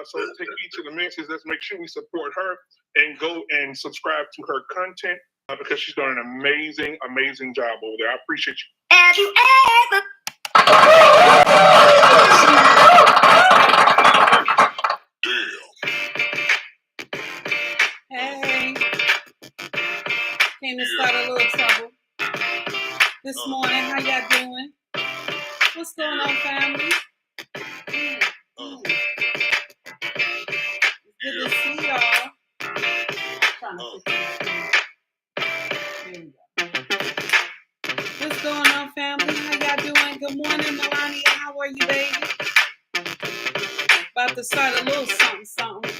So take heed to the message. Let's make sure we support her and go and subscribe to her content because she's done an amazing, amazing job over there. I appreciate you. Have you ever? Hey, came to start a little trouble this morning. How y'all doing? What's going on, family? Good to see y'all. What's going on, family? How y'all doing? Good morning, Melania. How are you, baby? About to start a little something.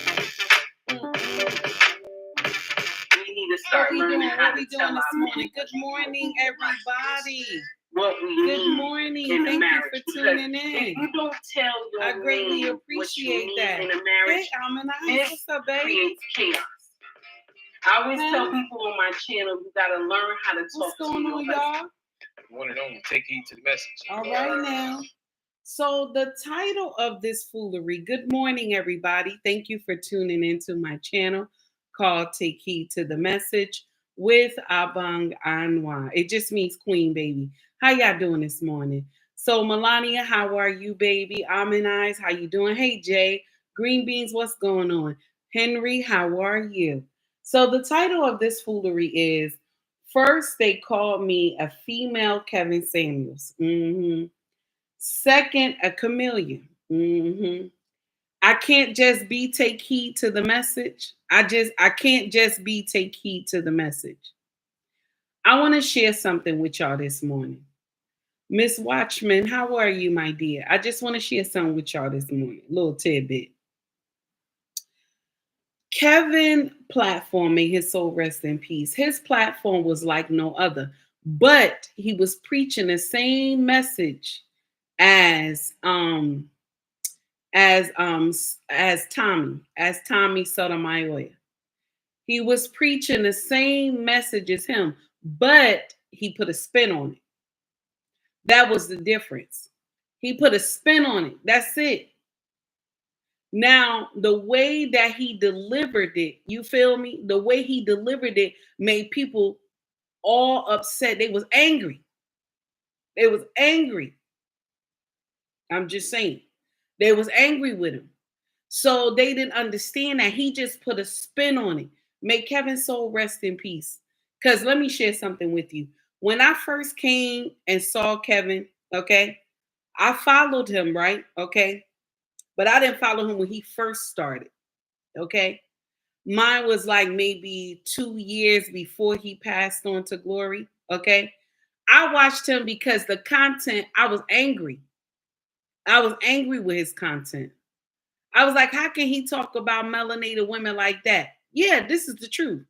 We need to start learning how to tell this morning? Good morning, everybody. Good morning. Thank you for tuning in. If you don't tell your I greatly appreciate that. In a marriage, what's up, baby? Creates chaos. I always tell people on my channel, you gotta learn how to talk. What's going on, y'all? One and only, take heed to the message. All right now. So the title of this foolery, good morning, everybody. Thank you for tuning into my channel called Take Heed to the Message with Abang Anwar. It just means queen, baby. How y'all doing this morning? So Melania, how are you, baby? Almond Eyes, how you doing? Hey, Jay. Green Beans, what's going on? Henry, how are you? So the title of this foolery is, first, they called me a female Kevin Samuels. Second, a chameleon. I can't just be take heed to the message. I can't just be take heed to the message. I want to share something with y'all this morning. Miss Watchman, how are you, my dear? I just want to share something with y'all this morning. A little tidbit. Kevin platform, may his soul rest in peace. His platform was like no other, but he was preaching the same message as Tommy Sotomayor. He was preaching the same message as him, but he put a spin on it. That was the difference. He put a spin on it. That's it. Now, the way that he delivered it, you feel me? The way he delivered it made people all upset. They was angry. I'm just saying. They was angry with him. So they didn't understand that he just put a spin on it. May Kevin's soul rest in peace. Because let me share something with you. When I first came and saw Kevin, okay, I followed him, right? Okay. But I didn't follow him when he first started. Okay. Mine was like maybe 2 years before he passed on to glory. Okay. I watched him because the content, I was angry. I was angry with his content. I was like, how can he talk about melanated women like that? Yeah, this is the truth.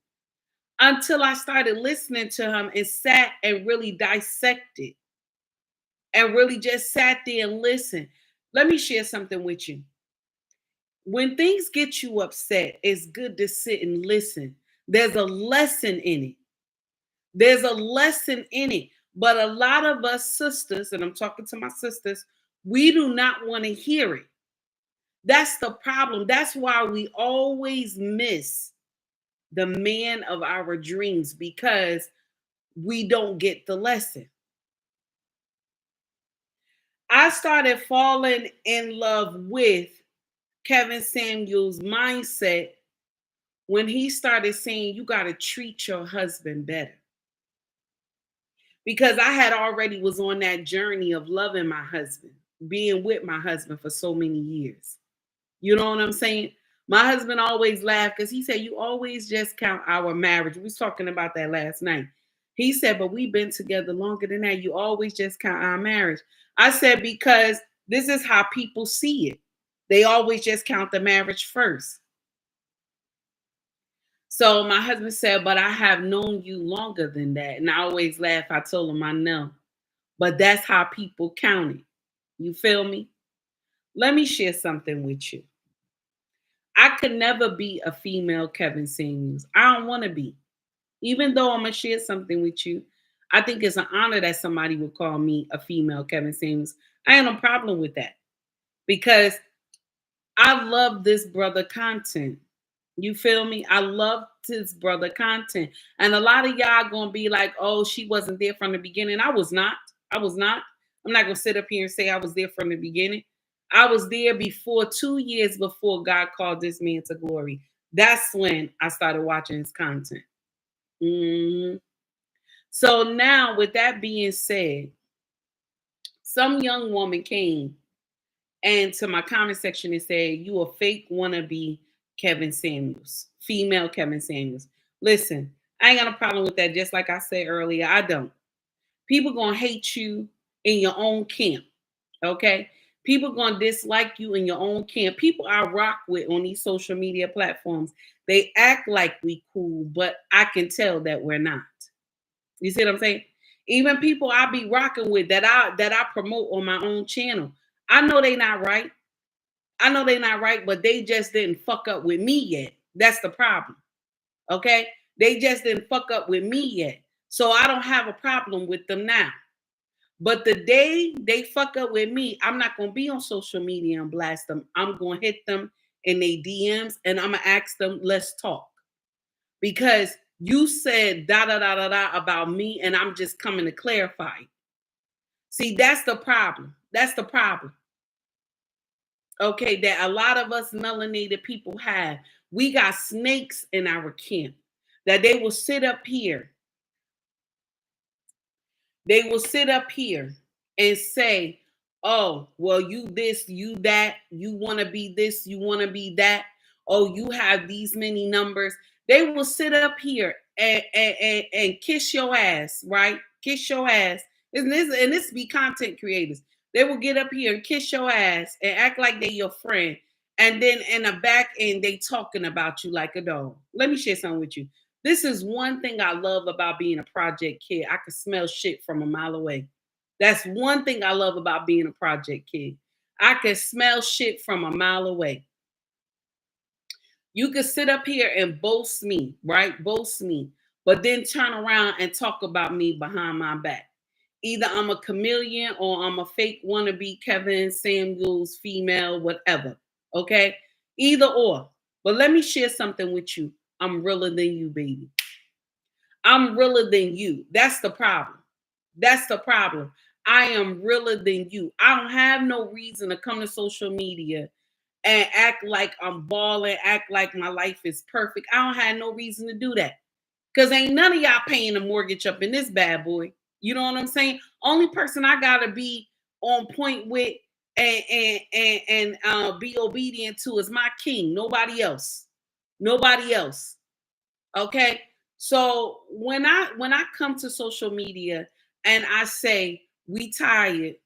Until I started listening to him and sat and really dissected and really just sat there and listened. Let me share something with you. When things get you upset, it's good to sit and listen. There's a lesson in it. There's a lesson in it. But a lot of us sisters, and I'm talking to my sisters, we do not want to hear it. That's the problem. That's why we always miss the man of our dreams, because we don't get the lesson. I started falling in love with Kevin Samuels' mindset when he started saying you got to treat your husband better. Because I had already was on that journey of loving my husband, being with my husband for so many years. You know what I'm saying? My husband always laughed because he said, you always just count our marriage. We was talking about that last night. He said, but we've been together longer than that. You always just count our marriage. I said, because this is how people see it. They always just count the marriage first. So my husband said, but I have known you longer than that. And I always laugh. I told him I know. But that's how people count it. You feel me? Let me share something with you. I could never be a female Kevin Samuels. I don't want to be. Even though I'm going to share something with you, I think it's an honor that somebody would call me a female Kevin Samuels. I have no problem with that. Because I love this brother content. You feel me? I love this brother content. And a lot of y'all gonna be like, oh, she wasn't there from the beginning. I was not. I was not. I'm not gonna sit up here and say I was there from the beginning. I was there before 2 years before God called this man to glory. That's when I started watching his content. Mhm. So now, with that being said, some young woman came and to my comment section and said, "You a fake wannabe Kevin Samuels, female Kevin Samuels." Listen, I ain't got a problem with that. Just like I said earlier, I don't. People gonna hate you in your own camp, okay? People gonna dislike you in your own camp. People I rock with on these social media platforms, they act like we cool, but I can tell that we're not. You see what I'm saying? Even people I be rocking with that I promote on my own channel, I know they not right. I know they not right, but they just didn't fuck up with me yet. That's the problem. Okay? They just didn't fuck up with me yet. So I don't have a problem with them now. But the day they fuck up with me, I'm not going to be on social media and blast them. I'm going to hit them in their DMs and I'm going to ask them, let's talk. Because you said da da da da da about me and I'm just coming to clarify. See, that's the problem. That's the problem. Okay, that a lot of us melanated people have. We got snakes in our camp that they will sit up here. They will sit up here and say, oh, well, you this, you that, you want to be this, you want to be that. Oh, you have these many numbers. They will sit up here and kiss your ass, right? Kiss your ass. And this be content creators. They will get up here and kiss your ass and act like they your friend. And then in the back end, they talking about you like a dog. Let me share something with you. This is one thing I love about being a project kid. I can smell shit from a mile away. That's one thing I love about being a project kid. I can smell shit from a mile away. You could sit up here and boast me, right? Boast me, but then turn around and talk about me behind my back. Either I'm a chameleon or I'm a fake wannabe Kevin Samuels female, whatever. Okay? Either or. But let me share something with you. I'm realer than you, baby. I'm realer than you. That's the problem. That's the problem. I am realer than you. I don't have no reason to come to social media and act like I'm balling, act like my life is perfect. I don't have no reason to do that. Because ain't none of y'all paying a mortgage up in this bad boy. You know what I'm saying? Only person I gotta be on point with and be obedient to is my king. Nobody else. Nobody else. Okay. So when I come to social media and I say we tired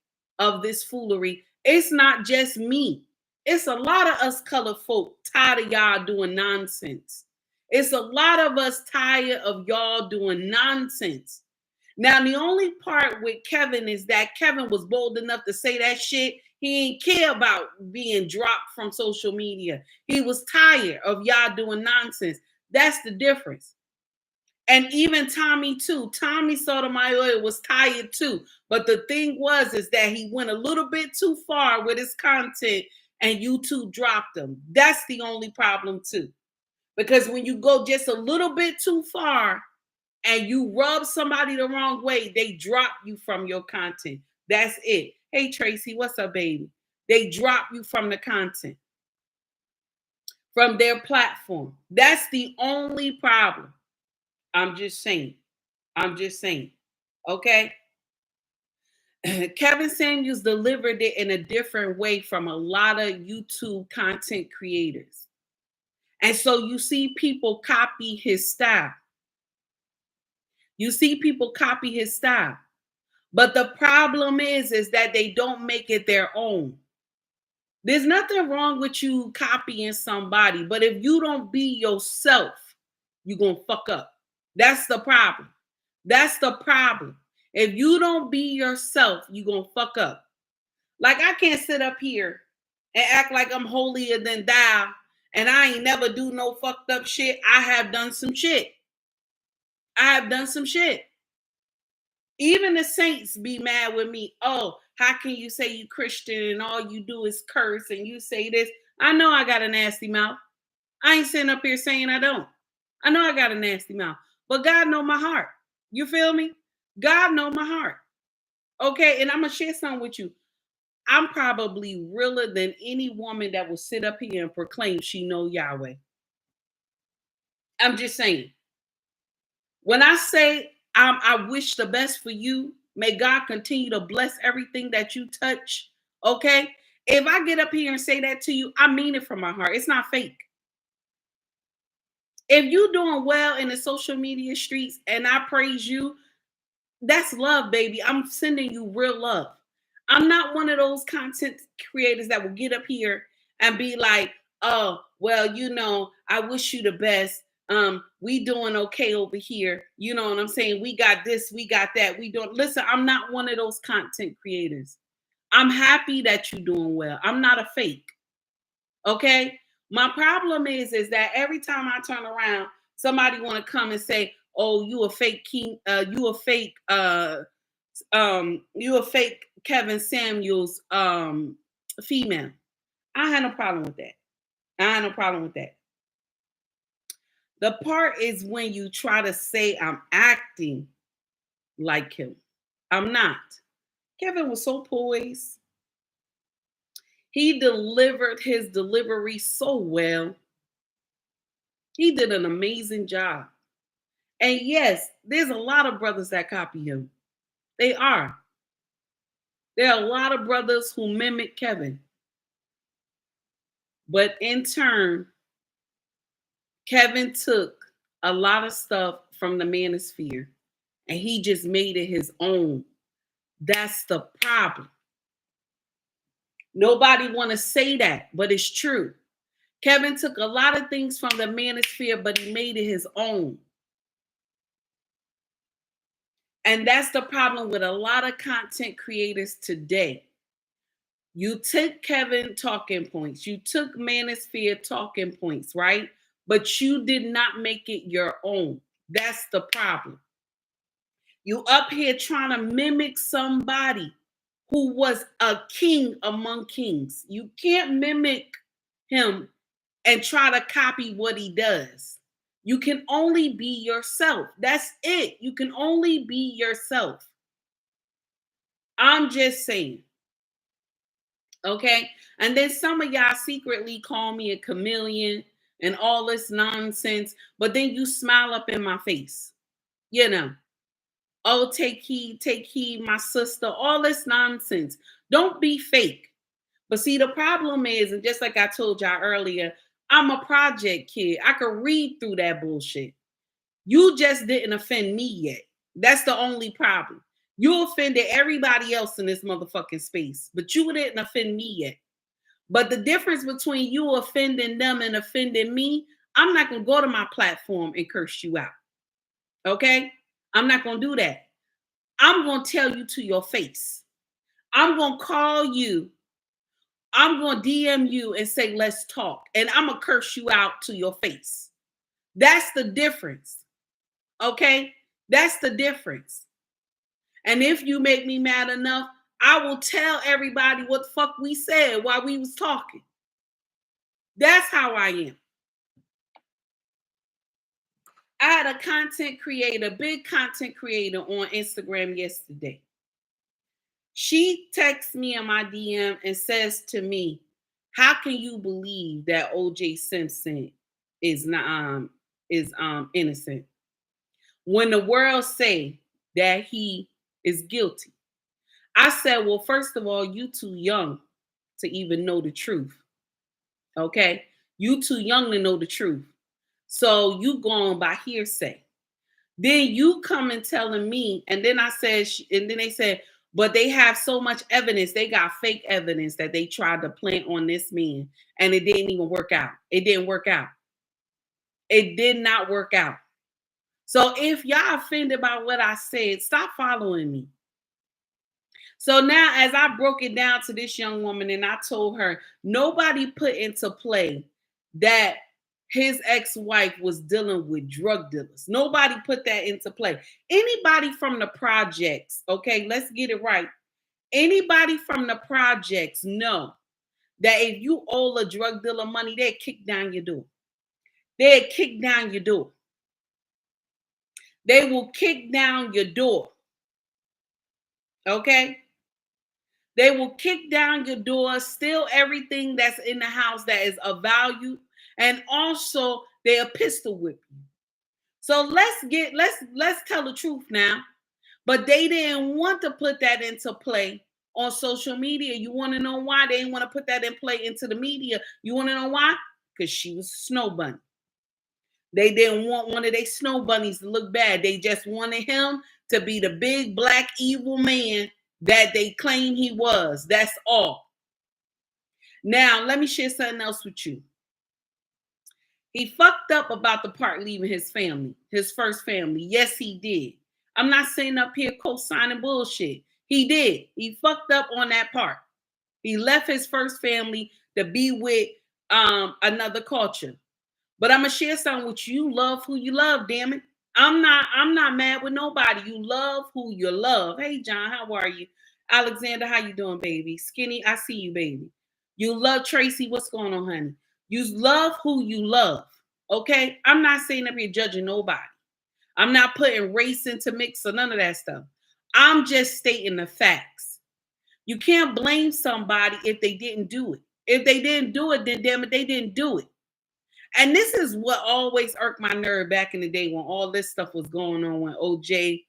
of this foolery, it's not just me. It's a lot of us colored folk tired of y'all doing nonsense. It's a lot of us tired of y'all doing nonsense. Now, the only part with Kevin is that Kevin was bold enough to say that shit. He ain't care about being dropped from social media. He was tired of y'all doing nonsense. That's the difference. And even Tommy too. Tommy Sotomayor was tired too. But the thing is that he went a little bit too far with his content and YouTube dropped him. That's the only problem too. Because when you go just a little bit too far and you rub somebody the wrong way, they drop you from your content. That's it. Hey, Tracy, what's up, baby? They drop you from the content, from their platform. That's the only problem. I'm just saying. I'm just saying. Okay? Kevin Samuels delivered it in a different way from a lot of YouTube content creators. And so you see people copy his style. You see people copy his style. But the problem is that they don't make it their own. There's nothing wrong with you copying somebody, but if you don't be yourself, you're going to fuck up. That's the problem. That's the problem. If you don't be yourself, you're going to fuck up. Like, I can't sit up here and act like I'm holier than thou and I ain't never do no fucked up shit. I have done some shit. I have done some shit. Even the saints be mad with me. Oh, how can you say you Christian and all you do is curse and you say this? I know I got a nasty mouth. I ain't sitting up here saying I don't. I know I got a nasty mouth, but God know my heart. You feel me? God know my heart. Okay, and I'm gonna share something with you. I'm probably realer than any woman that will sit up here and proclaim she know Yahweh. I'm just saying. When I say I wish the best for you, may God continue to bless everything that you touch. Okay, if I get up here and say that to you, I mean it from my heart. It's not fake. If you doing well in the social media streets and I praise you, that's love, baby. I'm sending you real love. I'm not one of those content creators that will get up here and be like, oh, well, I wish you the best. We doing okay over here. You know what I'm saying? We got this, we got that. We don't listen. I'm not one of those content creators. I'm happy that you're doing well. I'm not a fake. Okay. My problem is that every time I turn around, somebody want to come and say, "Oh, you a fake king. You a fake. You a fake Kevin Samuels female." I had no problem with that. I had no problem with that. The part is when you try to say I'm acting like him. I'm not. Kevin was so poised. He delivered his delivery so well. He did an amazing job. And yes, there's a lot of brothers that copy him. They are. There are a lot of brothers who mimic Kevin. But in turn, Kevin took a lot of stuff from the manosphere and he just made it his own. That's the problem. Nobody want to say that, but it's true. Kevin took a lot of things from the manosphere, but he made it his own. And that's the problem with a lot of content creators today. You took Kevin talking points. You took manosphere talking points, right? But you did not make it your own. That's the problem. You up here trying to mimic somebody who was a king among kings. You can't mimic him and try to copy what he does. You can only be yourself. That's it. You can only be yourself. I'm just saying. Okay? And then some of y'all secretly call me a chameleon and all this nonsense, but then you smile up in my face. Oh, take heed, my sister, all this nonsense. Don't be fake. But see, the problem is, and just like I told y'all earlier, I'm a project kid. I could read through that bullshit. You just didn't offend me yet. That's the only problem. You offended everybody else in this motherfucking space, but you didn't offend me yet. But the difference between you offending them and offending me, I'm not going to go to my platform and curse you out. Okay? I'm not going to do that. I'm going to tell you to your face. I'm going to call you. I'm going to DM you and say, let's talk. And I'm going to curse you out to your face. That's the difference. Okay? That's the difference. And if you make me mad enough, I will tell everybody what the fuck we said while we was talking. That's how I am. I had a content creator, big content creator on Instagram yesterday. She texts me in my DM and says to me, how can you believe that O.J. Simpson is not innocent when the world say that he is guilty? I said, well, first of all, you too young to even know the truth. Okay? You too young to know the truth. So you going by hearsay. Then you come and telling me, and then I said, and then they said, but they have so much evidence. They got fake evidence that they tried to plant on this man, and it didn't even work out. It didn't work out. It did not work out. So if y'all offended by what I said, stop following me. So now, as I broke it down to this young woman, and I told her, nobody put into play that his ex-wife was dealing with drug dealers. Nobody put that into play. Anybody from the projects, okay, let's get it right. Anybody from the projects know that if you owe a drug dealer money, they'll kick down your door. They'll kick down your door. They will kick down your door. Okay? They will kick down your door, steal everything that's in the house that is of value, and also they'll pistol whip you. So let's tell the truth now. But they didn't want to put that into play on social media. You want to know why they didn't want to put that in play into the media? You want to know why? Because she was a snow bunny. They didn't want one of their snow bunnies to look bad. They just wanted him to be the big black evil man that they claim he was. That's all. Now, let me share something else with you. He fucked up about the part leaving his family, his first family. Yes, he did. I'm not sitting up here co-signing bullshit. He did. He fucked up on that part. He left his first family to be with another culture. But I'm gonna share something with you. Love who you love, damn it. I'm not mad with nobody. You love who you love. Hey John, how are you? Alexander, how you doing, baby? Skinny, I see you, baby. You love Tracy. What's going on, honey? You love who you love. Okay? I'm not saying up here judging nobody. I'm not putting race into mix or none of that stuff. I'm just stating the facts. You can't blame somebody if they didn't do it. If they didn't do it, then damn it, they didn't do it. And this is what always irked my nerve back in the day when all this stuff was going on, when OJ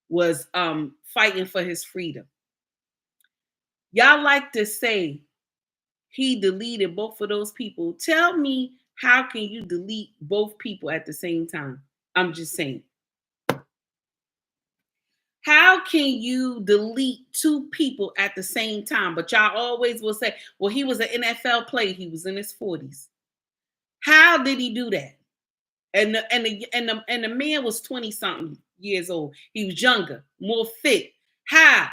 was fighting for his freedom. Y'all like to say he deleted both of those people. Tell me, how can you delete both people at the same time? I'm just saying. How can you delete two people at the same time? But y'all always will say, well, he was an NFL player. He was in his 40s. How did he do that? And the man was 20-something years old. He was younger, more fit. How?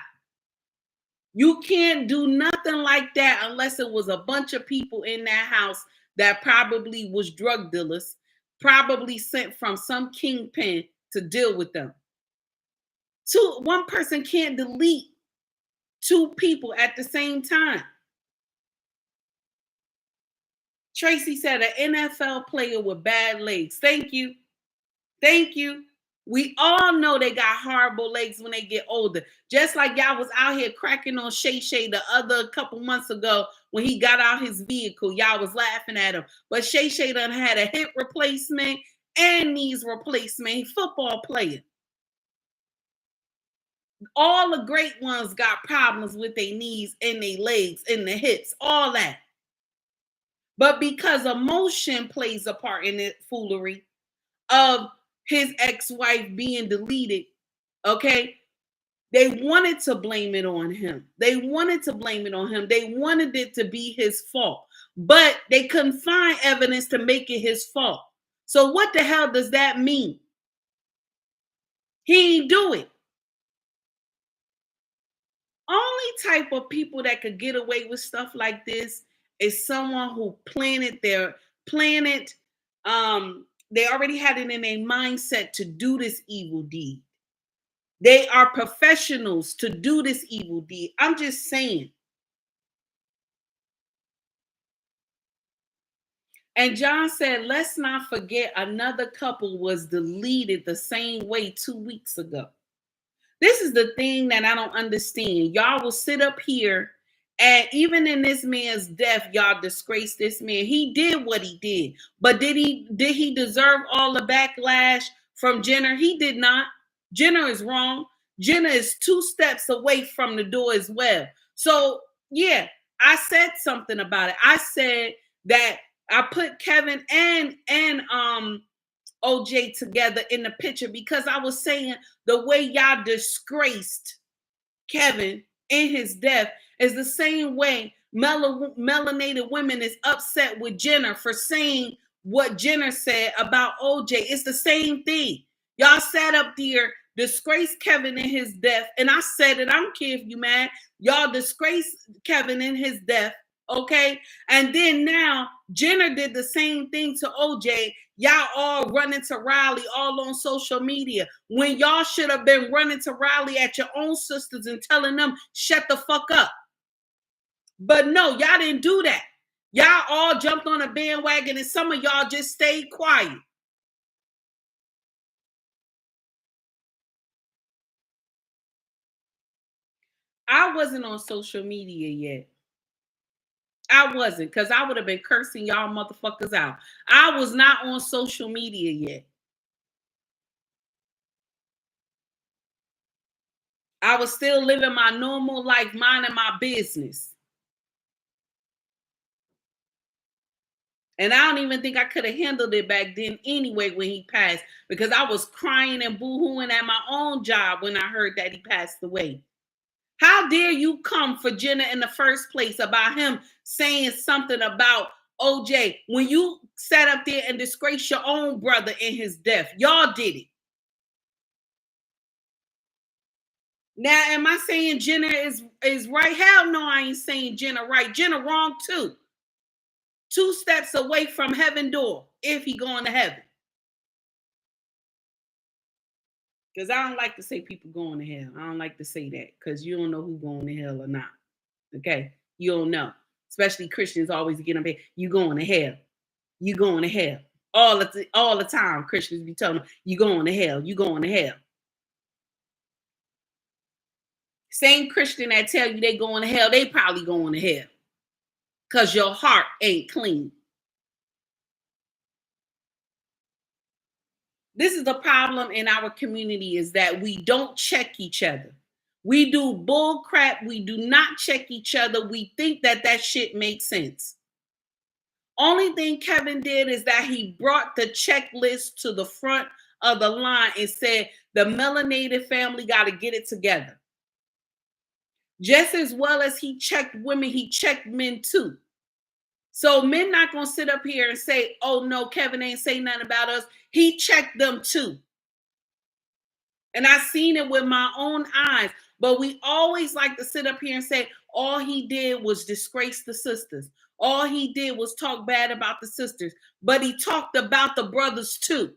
You can't do nothing like that unless it was a bunch of people in that house that probably was drug dealers, probably sent from some kingpin to deal with them. One person can't delete two people at the same time. Tracy said an NFL player with bad legs. Thank you. Thank you. We all know they got horrible legs when they get older. Just like y'all was out here cracking on Shae the other couple months ago when he got out his vehicle. Y'all was laughing at him. But Shae done had a hip replacement and knees replacement. He football player. All the great ones got problems with their knees and their legs and the hips, all that. But because emotion plays a part in it, foolery of his ex-wife being deleted, okay, they wanted to blame it on him. They wanted to blame it on him. They wanted it to be his fault, but they couldn't find evidence to make it his fault. So what the hell does that mean? He ain't do it. Only type of people that could get away with stuff like this is someone who planted. They already had it in their mindset to do this evil deed. They are professionals to do this evil deed. I'm just saying. And John said, let's not forget another couple was deleted the same way 2 weeks ago. This is the thing that I don't understand. Y'all will sit up here and even in this man's death, y'all disgrace this man. He did what he did. But did he deserve all the backlash from Jenner? He did not. Jenner is wrong. Jenner is 2 steps away from the door as well. So, yeah, I said something about it. I said that I put Kevin and OJ together in the picture because I was saying the way y'all disgraced Kevin in his death is the same way melanated women is upset with Jenner for saying what Jenner said about OJ. It's the same thing. Y'all sat up there, disgraced Kevin in his death, and I said it, I don't care if you mad. Y'all disgraced Kevin in his death, okay? And then now Jenner did the same thing to OJ. Y'all all running to Riley all on social media when y'all should have been running to Riley at your own sisters and telling them, shut the fuck up. But no, y'all didn't do that. Y'all all jumped on a bandwagon and some of y'all just stayed quiet. I wasn't on social media yet. I wasn't, because I would have been cursing y'all motherfuckers out. I was not on social media yet. I was still living my normal life, minding my business. And I don't even think I could have handled it back then anyway when he passed, because I was crying and boo-hooing at my own job when I heard that he passed away. How dare you come for Jenna in the first place about him saying something about OJ when you sat up there and disgraced your own brother in his death? Y'all did it. Now, am I saying Jenna is right? Hell no, I ain't saying Jenna right. Jenna wrong too. 2 steps away from heaven door if he going to heaven. Because I don't like to say people going to hell. I don't like to say that because you don't know who going to hell or not. Okay? You don't know. Especially Christians always get up here. You going to hell. You going to hell. All the time Christians be telling them, you going to hell. You going to hell. Same Christian that tell you they going to hell, they probably going to hell. Because your heart ain't clean. This is the problem in our community, is that we don't check each other. We do bull crap. We do not check each other. We think that shit makes sense. Only thing Kevin did is that he brought the checklist to the front of the line and said, the melanated family got to get it together. Just as well as he checked women, he checked men too. So men not going to sit up here and say, oh no, Kevin ain't say nothing about us. He checked them too. And I seen it with my own eyes. But we always like to sit up here and say, all he did was disgrace the sisters. All he did was talk bad about the sisters. But he talked about the brothers too.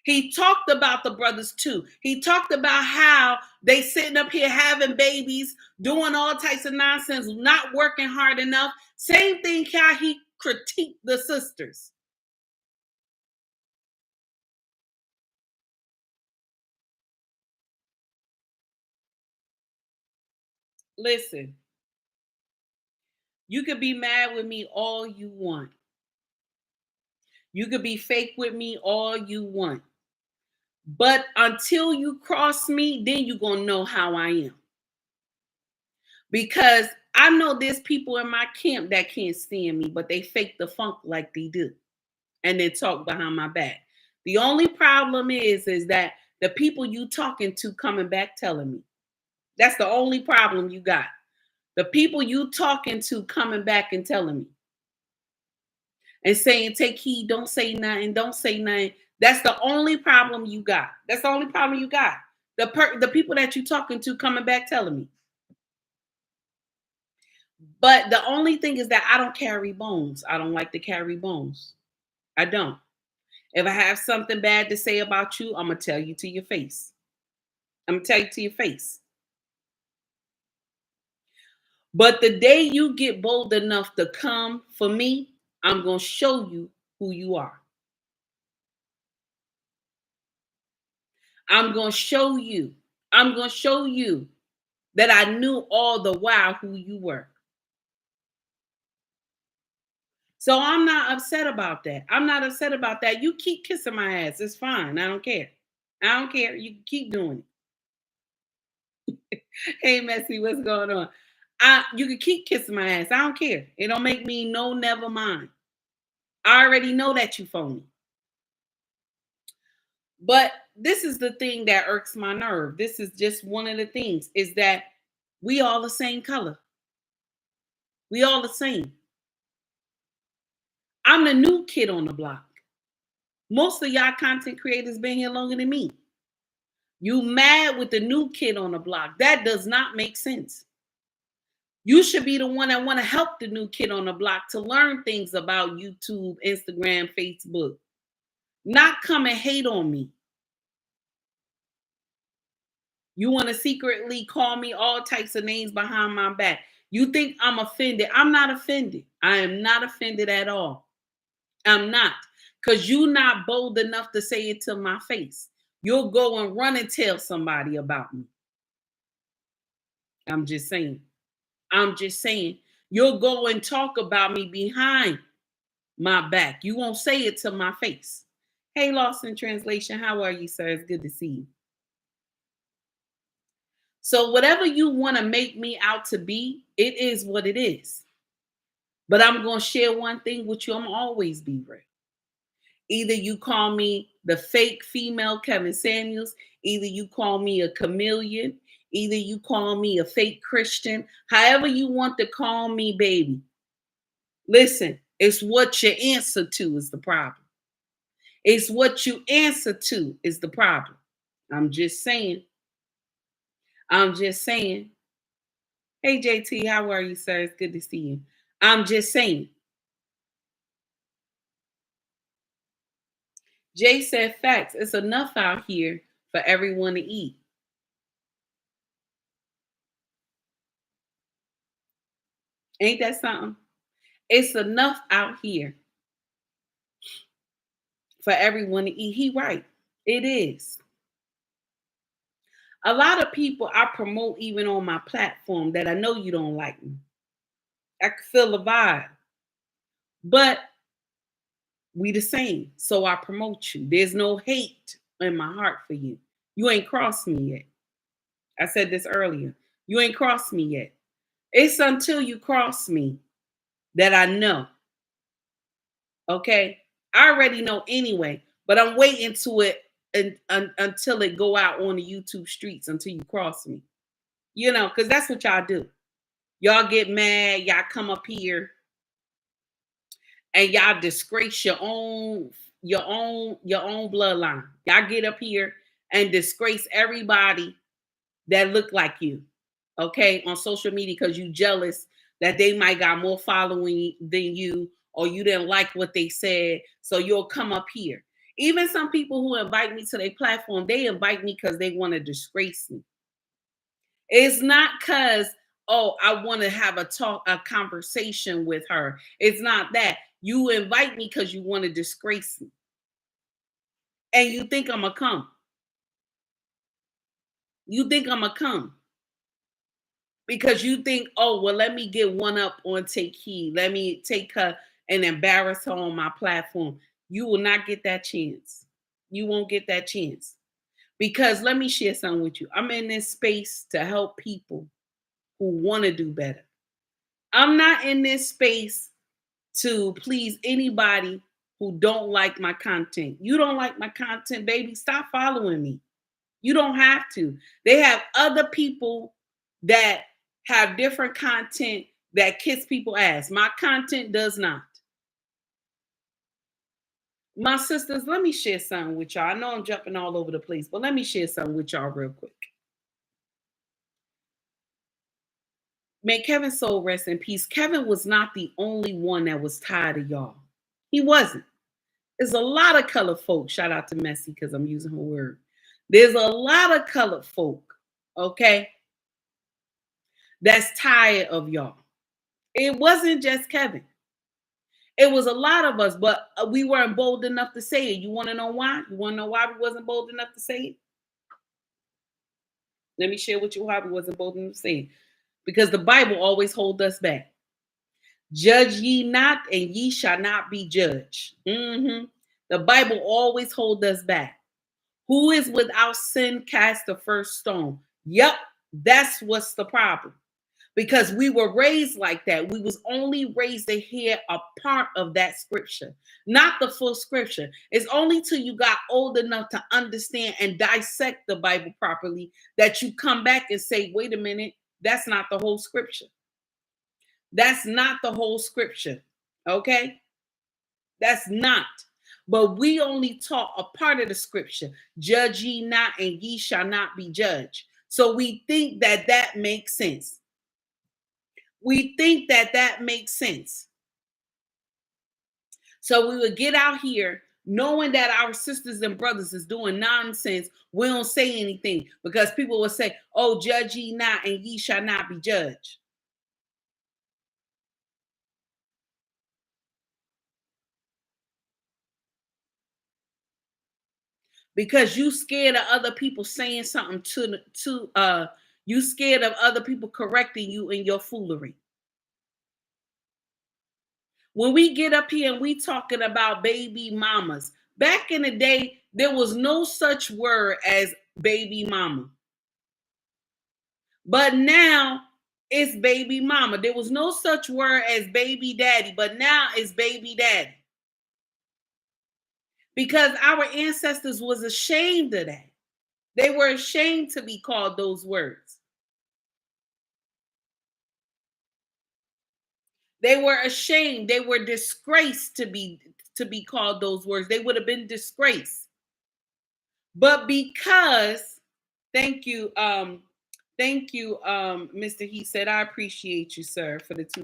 He talked about the brothers too. He talked about how they sitting up here having babies, doing all types of nonsense, not working hard enough. Same thing how he critiqued the sisters. Listen, you could be mad with me all you want. You could be fake with me all you want. But until you cross me, then you're going to know how I am. Because I know there's people in my camp that can't stand me, but they fake the funk like they do. And then talk behind my back. The only problem is that the people you talking to coming back telling me. That's the only problem you got. The people you talking to coming back and telling me. And saying, take heed, don't say nothing, don't say nothing. That's the only problem you got. That's the only problem you got. The people that you talking to coming back telling me. But the only thing is that I don't carry bones. I don't like to carry bones. I don't. If I have something bad to say about you, I'm going to tell you to your face. I'm going to tell you to your face. But the day you get bold enough to come for me, I'm going to show you who you are. I'm going to show you. I'm going to show you that I knew all the while who you were. So I'm not upset about that. I'm not upset about that. You keep kissing my ass. It's fine. I don't care. I don't care. You can keep doing it. Hey, Messy, what's going on? You can keep kissing my ass. I don't care. It don't make me no never mind. I already know that you phony. But this is the thing that irks my nerve. This is just one of the things, is that we all the same color. We all the same. I'm the new kid on the block. Most of y'all content creators been here longer than me. You mad with the new kid on the block. That does not make sense. You should be the one that want to help the new kid on the block to learn things about YouTube, Instagram, Facebook. Not come and hate on me. You want to secretly call me all types of names behind my back. You think I'm offended. I'm not offended. I am not offended at all. I'm not. Because you're not bold enough to say it to my face. You'll go and run and tell somebody about me. I'm just saying. I'm just saying. You'll go and talk about me behind my back. You won't say it to my face. Hey, Lost in Translation, how are you, sir? It's good to see you. So whatever you want to make me out to be, it is what it is. But I'm going to share one thing with you. I'm always be real. Either you call me the fake female Kevin Samuels, either you call me a chameleon, either you call me a fake Christian, however you want to call me, baby. Listen, it's what you answer to is the problem. It's what you answer to is the problem. I'm just saying. I'm just saying. Hey, JT, how are you, sir? It's good to see you. I'm just saying. Jay said facts. It's enough out here for everyone to eat. Ain't that something? It's enough out here for everyone to eat. He right. It is. A lot of people I promote even on my platform that I know you don't like me. I can feel the vibe. But we the same. So I promote you. There's no hate in my heart for you. You ain't crossed me yet. I said this earlier. You ain't crossed me yet. It's until you cross me that I know. Okay? I already know anyway, but I'm waiting to it until it go out on the YouTube streets until you cross me. You know, because that's what y'all do. Y'all get mad, y'all come up here and y'all disgrace your own bloodline. Y'all get up here and disgrace everybody that look like you, okay, on social media because you jealous that they might got more following than you, or you didn't like what they said, so you'll come up here. Even some people who invite me to their platform, they invite me because they want to disgrace me. It's not because, oh, I want to have a conversation with her. It's not that. You invite me because you want to disgrace me. And you think I'm going to come. You think I'm going to come. Because you think, oh, well, let me get one up on Take Heed. Let me take her and embarrass her on my platform. You will not get that chance. You won't get that chance. Because let me share something with you. I'm in this space to help people who want to do better. I'm not in this space to please anybody who don't like my content. You don't like my content, baby, stop following me. You don't have to. They have other people that have different content that kiss people ass. My content does not. My sisters, let me share something with y'all. I know I'm jumping all over the place, but let me share something with y'all real quick. May Kevin's soul rest in peace. Kevin was not the only one that was tired of y'all. He wasn't. There's a lot of colored folk. Shout out to Messi because I'm using her word. There's a lot of colored folk, okay, that's tired of y'all. It wasn't just Kevin. It was a lot of us, but we weren't bold enough to say it. You want to know why? You want to know why we wasn't bold enough to say it? Let me share with you why we wasn't bold enough to say it. Because the Bible always holds us back. Judge ye not, and ye shall not be judged. The Bible always holds us back. Who is without sin cast the first stone? Yep, that's what's the problem. Because we were raised like that. We was only raised to hear a part of that scripture, not the full scripture. It's only till you got old enough to understand and dissect the Bible properly that you come back and say, wait a minute, that's not the whole scripture. That's not the whole scripture, okay? That's not. But we only taught a part of the scripture. Judge ye not, and ye shall not be judged. So we think that that makes sense. We think that that makes sense. So we would get out here knowing that our sisters and brothers is doing nonsense. We don't say anything because people will say, oh, judge ye not, and ye shall not be judged. because you scared of other people saying something you scared of other people correcting you in your foolery. When we get up here and we talking about baby mamas, back in the day, there was no such word as baby mama. But now it's baby mama. There was no such word as baby daddy, but now it's baby daddy. Because our ancestors was ashamed of that. They were ashamed to be called those words. They were ashamed. They were disgraced to be called those words. They would have been disgraced. But because, thank you, Mr. He said, I appreciate you, sir, for the $2.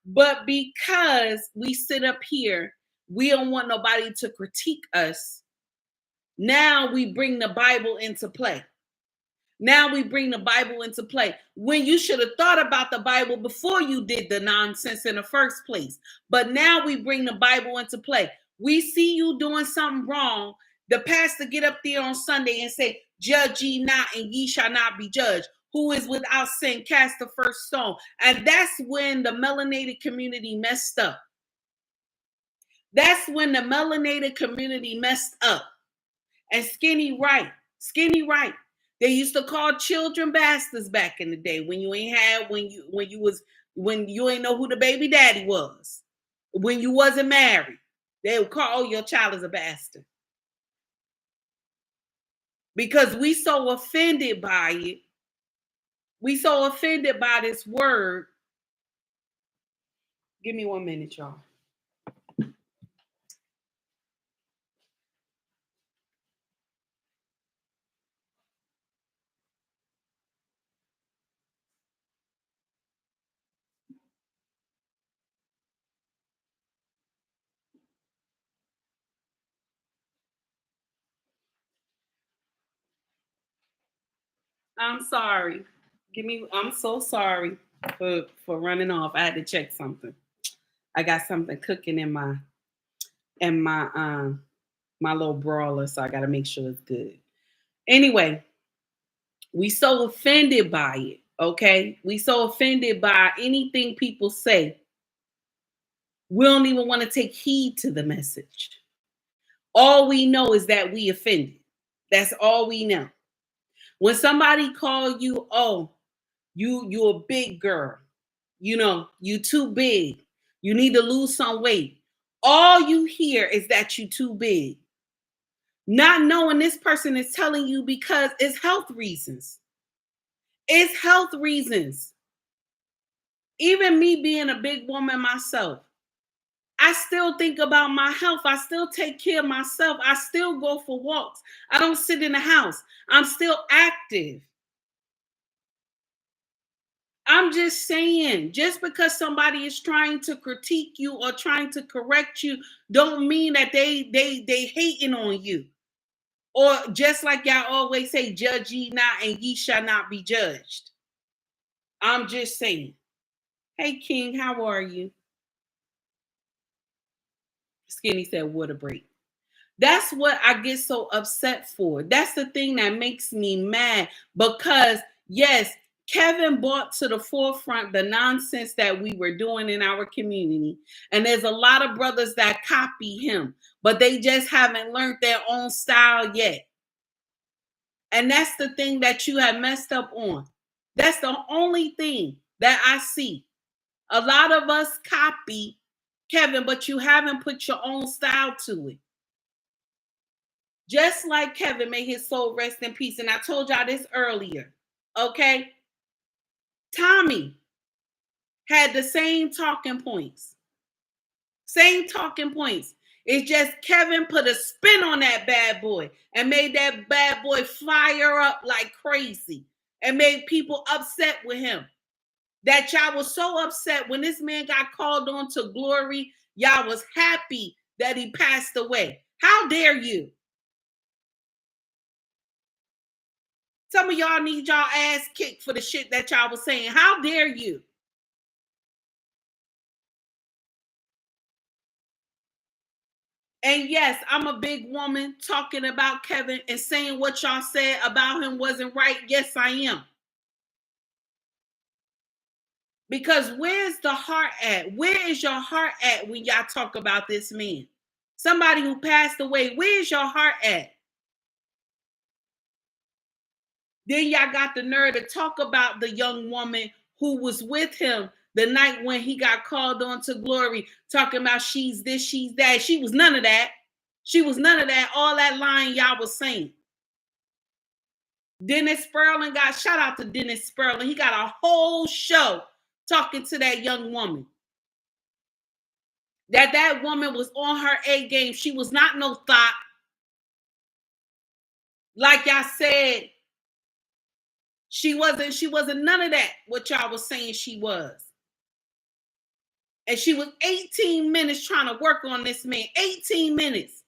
But because we sit up here, we don't want nobody to critique us. Now we bring the Bible into play. Now we bring the Bible into play when you should have thought about the Bible before you did the nonsense in the first place. But now we bring the Bible into play. We see you doing something wrong. The pastor get up there on Sunday and say, judge ye not and ye shall not be judged. Who is without sin, cast the first stone. And that's when the melanated community messed up. That's when the melanated community messed up. And Skinny right. They used to call children bastards back in the day when you ain't had when you ain't know who the baby daddy was. When you wasn't married, they would call your child as a bastard. Because we so offended by it. We so offended by this word. Give me 1 minute, y'all. I'm sorry. I'm so sorry for running off. I had to check something. I got something cooking in my my little brawler, so I got to make sure it's good. Anyway, we so offended by it, okay? We so offended by anything people say. We don't even want to take heed to the message. All we know is that we offended. That's all we know. When somebody call you, oh, you a big girl, you know, you too big, you need to lose some weight. All you hear is that you too big. Not knowing this person is telling you because it's health reasons. It's health reasons. Even me being a big woman myself, I still think about my health. I still take care of myself. I still go for walks. I don't sit in the house. I'm still active. I'm just saying, just because somebody is trying to critique you or trying to correct you, don't mean that they hating on you. Or just like y'all always say, judge ye not and ye shall not be judged. I'm just saying. Hey, King, how are you? Skinny said, water break. That's what I get so upset for. That's the thing that makes me mad because, yes, Kevin brought to the forefront the nonsense that we were doing in our community. And there's a lot of brothers that copy him, but they just haven't learned their own style yet. And that's the thing that you have messed up on. That's the only thing that I see. A lot of us copy Kevin, but you haven't put your own style to it. Just like Kevin, may his soul rest in peace. And I told y'all this earlier, okay? Tommy had the same talking points. Same talking points. It's just Kevin put a spin on that bad boy and made that bad boy fire up like crazy and made people upset with him. That y'all was so upset when this man got called on to glory. Y'all was happy that he passed away. How dare you? Some of y'all need y'all ass kicked for the shit that y'all was saying. How dare you? And yes, I'm a big woman talking about Kevin and saying what y'all said about him wasn't right. Yes, I am. Because where's the heart at? Where is your heart at when y'all talk about this man? Somebody who passed away, where's your heart at? Then y'all got the nerve to talk about the young woman who was with him the night when he got called on to glory, talking about she's this, she's that. She was none of that. She was none of that. All that lying y'all was saying. Dennis Sperling shout out to Dennis Sperling. He got a whole show talking to that young woman. That woman was on her A game. She was not no thought. Like y'all said, she wasn't none of that, what y'all was saying she was. And she was 18 minutes trying to work on this man. 18 minutes.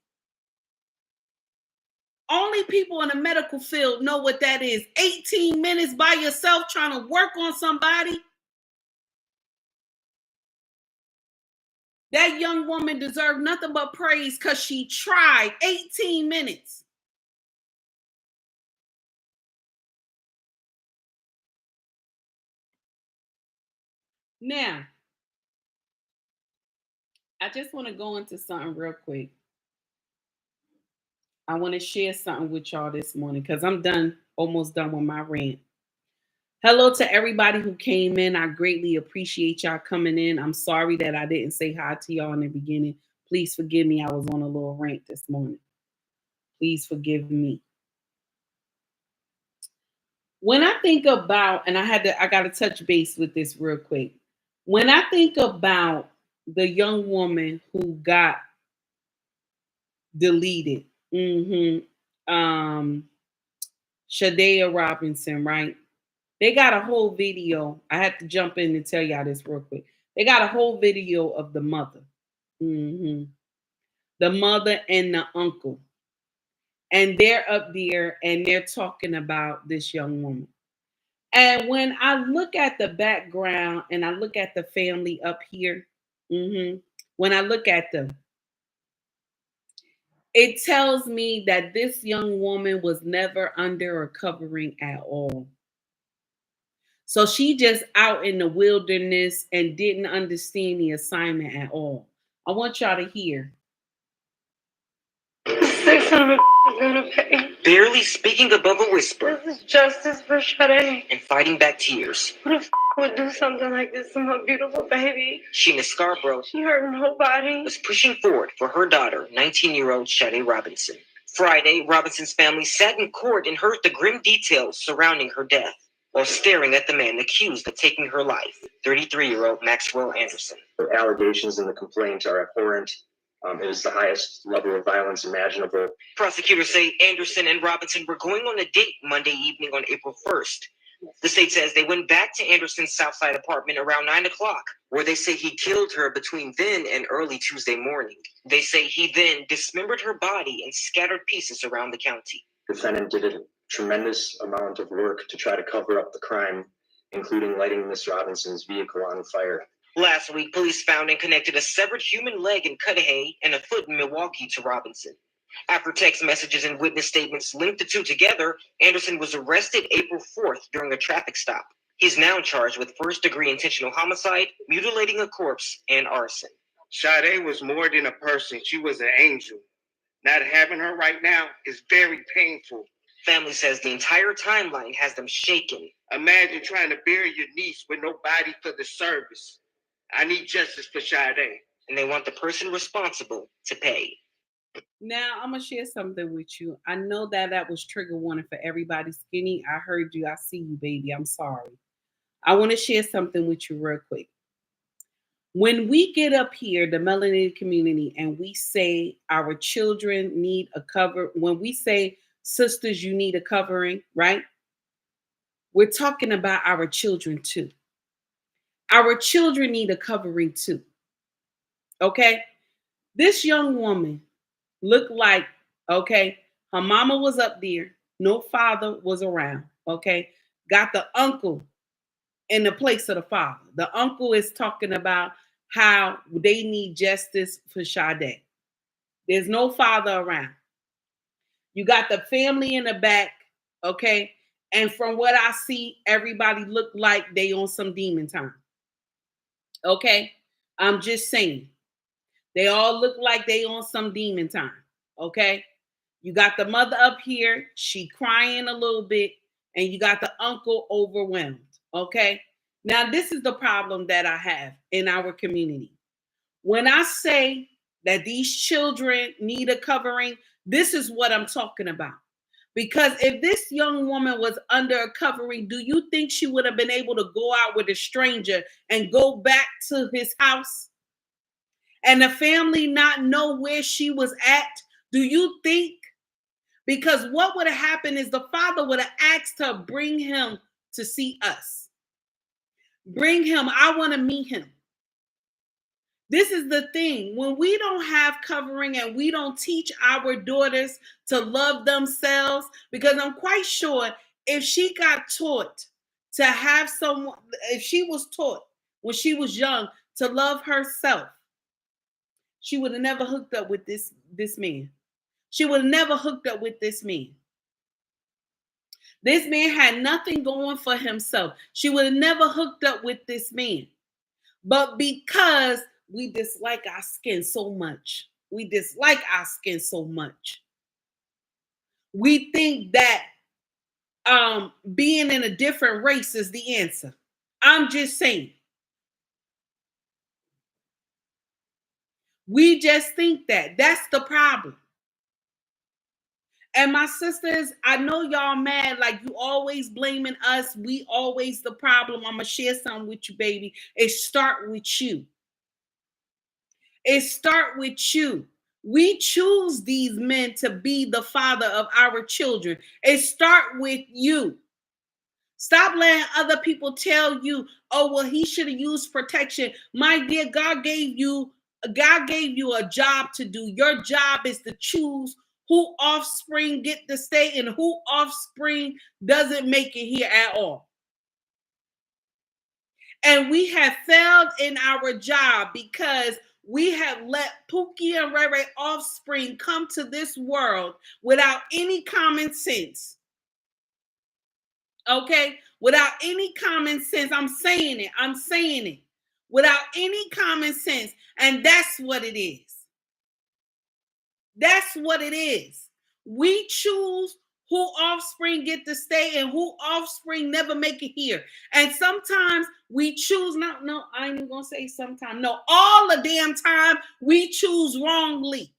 Only people in the medical field know what that is. 18 minutes by yourself trying to work on somebody. That young woman deserved nothing but praise because she tried 18 minutes. Now, I just want to go into something real quick. I want to share something with y'all this morning because I'm almost done with my rant. Hello to everybody who came in. I greatly appreciate y'all coming in. I'm sorry that I didn't say hi to y'all in the beginning. Please forgive me. I was on a little rant this morning. Please forgive me. When I think about, and I got to touch base with this real quick. When I think about the young woman who got deleted, Shae Robinson, right? They got a whole video. I had to jump in and tell y'all this real quick. They got a whole video of the mother. The mother and the uncle. And they're up there and they're talking about this young woman. And when I look at the background and I look at the family up here, when I look at them, it tells me that this young woman was never under a covering at all. So she just out in the wilderness and didn't understand the assignment at all. I want y'all to hear. This son of a gonna pay. Barely speaking above a whisper. This is justice for Shae. And fighting back tears. Who the would do something like this to my beautiful baby? Sheena Scarborough. She hurt nobody. Was pushing forward for her daughter, 19-year-old Shae Robinson. Friday, Robinson's family sat in court and heard the grim details surrounding her death, while staring at the man accused of taking her life, 33-year-old Maxwell Anderson. The allegations in the complaint are abhorrent. It is the highest level of violence imaginable. Prosecutors say Anderson and Robinson were going on a date Monday evening on April 1st. The state says they went back to Anderson's Southside apartment around 9 o'clock, where they say he killed her between then and early Tuesday morning. They say he then dismembered her body and scattered pieces around the county. The defendant did a tremendous amount of work to try to cover up the crime, including lighting Miss Robinson's vehicle on fire. Last week, police found and connected a severed human leg in Cudahy and a foot in Milwaukee to Robinson. After text messages and witness statements linked the two together, Anderson was arrested April 4th during a traffic stop. He's now charged with first-degree intentional homicide, mutilating a corpse, and arson. Shae was more than a person. She was an angel. Not having her right now is very painful. Family says the entire timeline has them shaken. Imagine trying to bury your niece with no body for the service. I need justice for Shae. And they want the person responsible to pay. Now, I'm going to share something with you. I know that was trigger warning for everybody. Skinny, I heard you. I see you, baby. I'm sorry. I want to share something with you real quick. When we get up here, the melanated community, and we say our children need a cover, when we say, sisters, you need a covering, right? We're talking about our children too. Our children need a covering too. Okay? This young woman looked like, okay, her mama was up there. No father was around, okay? Got the uncle in the place of the father. The uncle is talking about how they need justice for Shae. There's no father around. You got the family in the back, okay? And from what I see, everybody look like they on some demon time. Okay? I'm just saying. They all look like they on some demon time. Okay? You got the mother up here, she crying a little bit, and you got the uncle overwhelmed. Okay? Now, this is the problem that I have in our community. When I say that these children need a covering, this is what I'm talking about. Because if this young woman was under a covering, do you think she would have been able to go out with a stranger and go back to his house and the family not know where she was at? Do you think? Because what would have happened is the father would have asked her, bring him to see us. Bring him. I want to meet him. This is the thing. When we don't have covering and we don't teach our daughters to love themselves, because I'm quite sure if she got taught to have someone, if she was taught when she was young to love herself, she would have never hooked up with this man. She would have never hooked up with this man. This man had nothing going for himself. She would have never hooked up with this man. But because we dislike our skin so much, we think that being in a different race is the answer. I'm just saying. We just think that. That's the problem. And my sisters, I know y'all mad, like you always blaming us. We always the problem. I'm going to share something with you, baby. It start with you. It start with you. We choose these men to be the father of our children. It start with you. Stop letting other people tell you, oh, well, he should have used protection. My dear, God gave you a job to do. Your job is to choose who offspring get to stay and who offspring doesn't make it here at all. And we have failed in our job because we have let Pookie and Ray Ray offspring come to this world without any common sense. Okay? Without any common sense. I'm saying it. Without any common sense. And that's what it is. That's what it is. We choose who offspring get to stay and who offspring never make it here. And sometimes we choose, no, I ain't even gonna say sometimes. No, all the damn time we choose wrongly.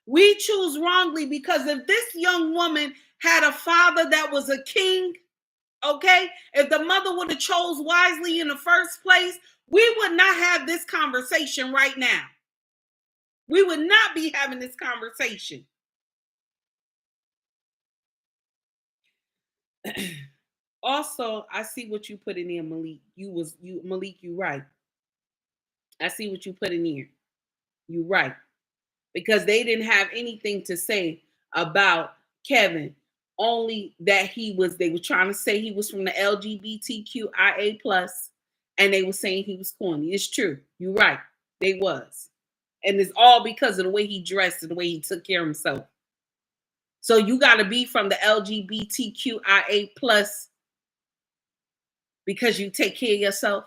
We choose wrongly because if this young woman had a father that was a king, okay, if the mother would have chose wisely in the first place, we would not have this conversation right now. We would not be having this conversation. Also, I see what you put in there, Malik. Malik, you right. I see what you put in here. You right. Because they didn't have anything to say about Kevin, only that they were trying to say he was from the LGBTQIA+, and they were saying he was corny. It's true. You're right. They was. And it's all because of the way he dressed and the way he took care of himself. So you got to be from the LGBTQIA+ because you take care of yourself.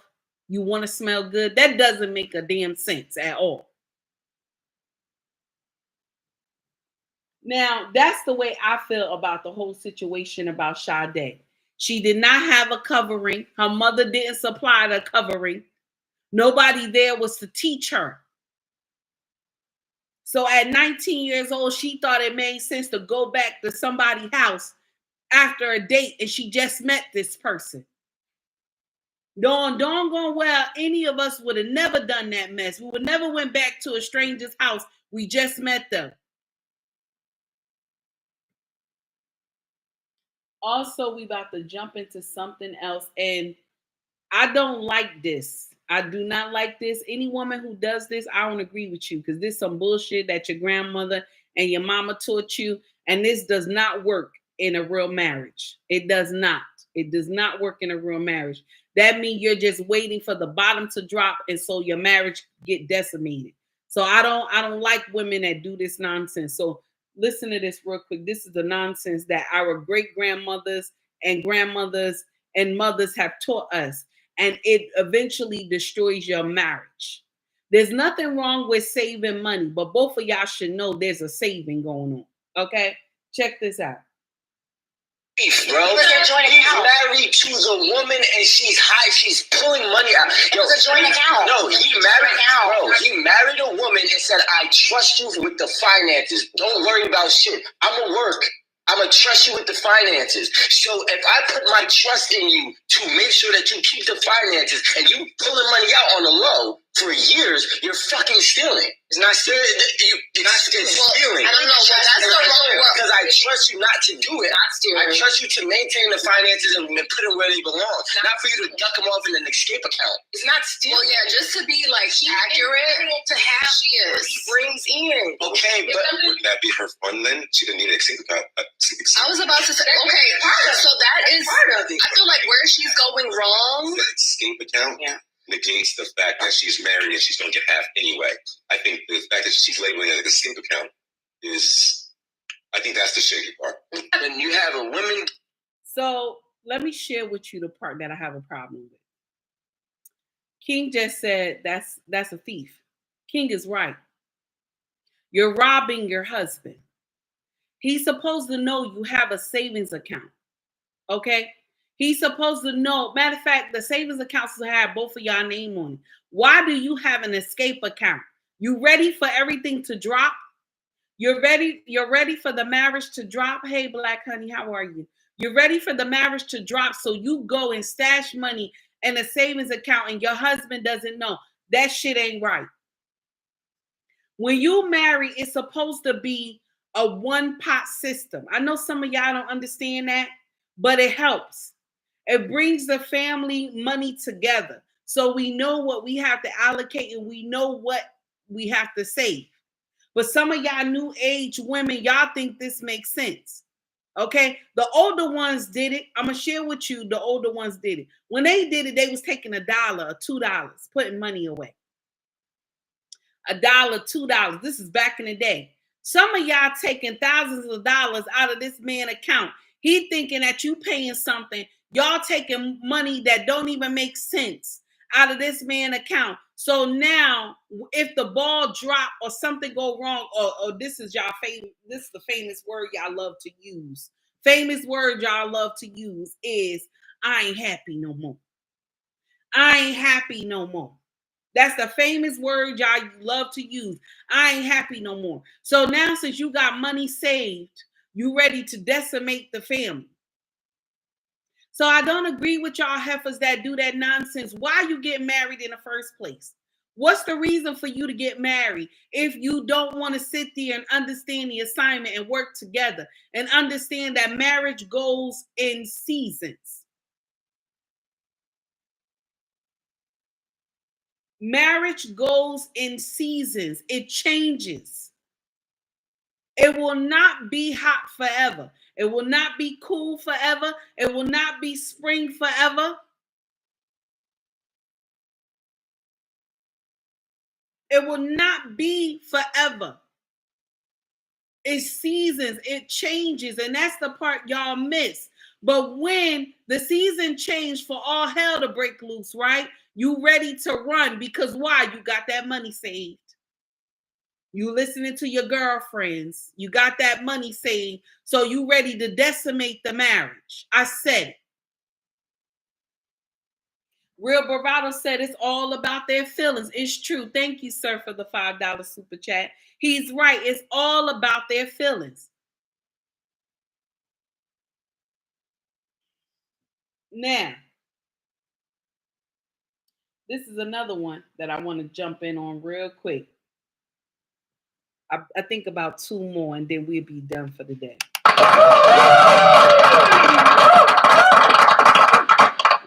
You want to smell good. That doesn't make a damn sense at all. Now, that's the way I feel about the whole situation about Sade. She did not have a covering. Her mother didn't supply the covering. Nobody there was to teach her. So at 19 years old, she thought it made sense to go back to somebody's house after a date, and she just met this person. Don't go well. Any of us would have never done that mess. We would never went back to a stranger's house. We just met them. Also, we about to jump into something else, and I don't like this. I do not like this. Any woman who does this, I don't agree with you because this is some bullshit that your grandmother and your mama taught you, and this does not work in a real marriage. It does not. It does not work in a real marriage. That means you're just waiting for the bottom to drop, and so your marriage get decimated. So I don't like women that do this nonsense. So listen to this real quick. This is the nonsense that our great grandmothers and grandmothers and mothers have taught us, and it eventually destroys your marriage. There's nothing wrong with saving money, but both of y'all should know there's a saving going on. Okay, check this out. Bro, he's married to the woman and she's high. She's pulling money out. Yo, it was a joint account. No, he married a woman and said, "I trust you with the finances. Don't worry about shit. I'ma work. I'ma trust you with the finances." So if I put my trust in you to make sure that you keep the finances and you pulling money out on the low for years, you're fucking stealing. It's not stealing. It's stealing. I don't know. That's the wrong word. Because I trust you not to do it. Not stealing. I trust you to maintain the finances and put them where they belong. Not for you to duck them off in an escape account. It's not stealing. Well, yeah, just to be like accurate to have she is. He brings in. Okay, but wouldn't that be her fun then? She didn't need an escape account. I was about to say, okay, so that is part of it. I feel like where she's going wrong. The escape account. Yeah. Negates the fact that she's married and she's going to get half anyway. I think the fact that she's labeling it an escape account is, I think that's the shaky part. And you have a woman. So let me share with you the part that I have a problem with. King just said that's a thief. King is right. You're robbing your husband. He's supposed to know you have a savings account. Okay? He's supposed to know. Matter of fact, the savings accounts will have both of y'all name on it. Why do you have an escape account? You ready for everything to drop? You're ready for the marriage to drop? Hey, Black honey, how are you? You're ready for the marriage to drop, so you go and stash money in a savings account and your husband doesn't know. That shit ain't right. When you marry, it's supposed to be a one-pot system. I know some of y'all don't understand that, but it helps. It brings the family money together. So we know what we have to allocate and we know what we have to save. But some of y'all new age women, y'all think this makes sense. Okay? The older ones did it. I'm going to share with you, the older ones did it. When they did it, they was taking $1 or $2, putting money away. $1, $2. This is back in the day. Some of y'all taking thousands of dollars out of this man's account. He thinking that you paying something. Y'all taking money that don't even make sense out of this man's account. So now, if the ball drop or something go wrong, or this is y'all favorite, this is the famous word y'all love to use. Famous word y'all love to use is, I ain't happy no more. I ain't happy no more. That's the famous word y'all love to use. I ain't happy no more. So now, since you got money saved, you ready to decimate the family. So I don't agree with y'all heifers that do that nonsense. Why you get married in the first place? What's the reason for you to get married if you don't want to sit there and understand the assignment and work together and understand that marriage goes in seasons? Marriage goes in seasons. It changes. It will not be hot forever. It will not be cool forever. It will not be spring forever. It will not be forever. It's seasons. It changes. And that's the part y'all miss. But when the season changed for all hell to break loose, right? You ready to run because why? You got that money saved. You listening to your girlfriends. You got that money saved. So you ready to decimate the marriage. I said it. Real Bravado said it's all about their feelings. It's true. Thank you, sir, for the $5 super chat. He's right. It's all about their feelings. Now, this is another one that I want to jump in on real quick. I think about 2 more and then we'll be done for the day.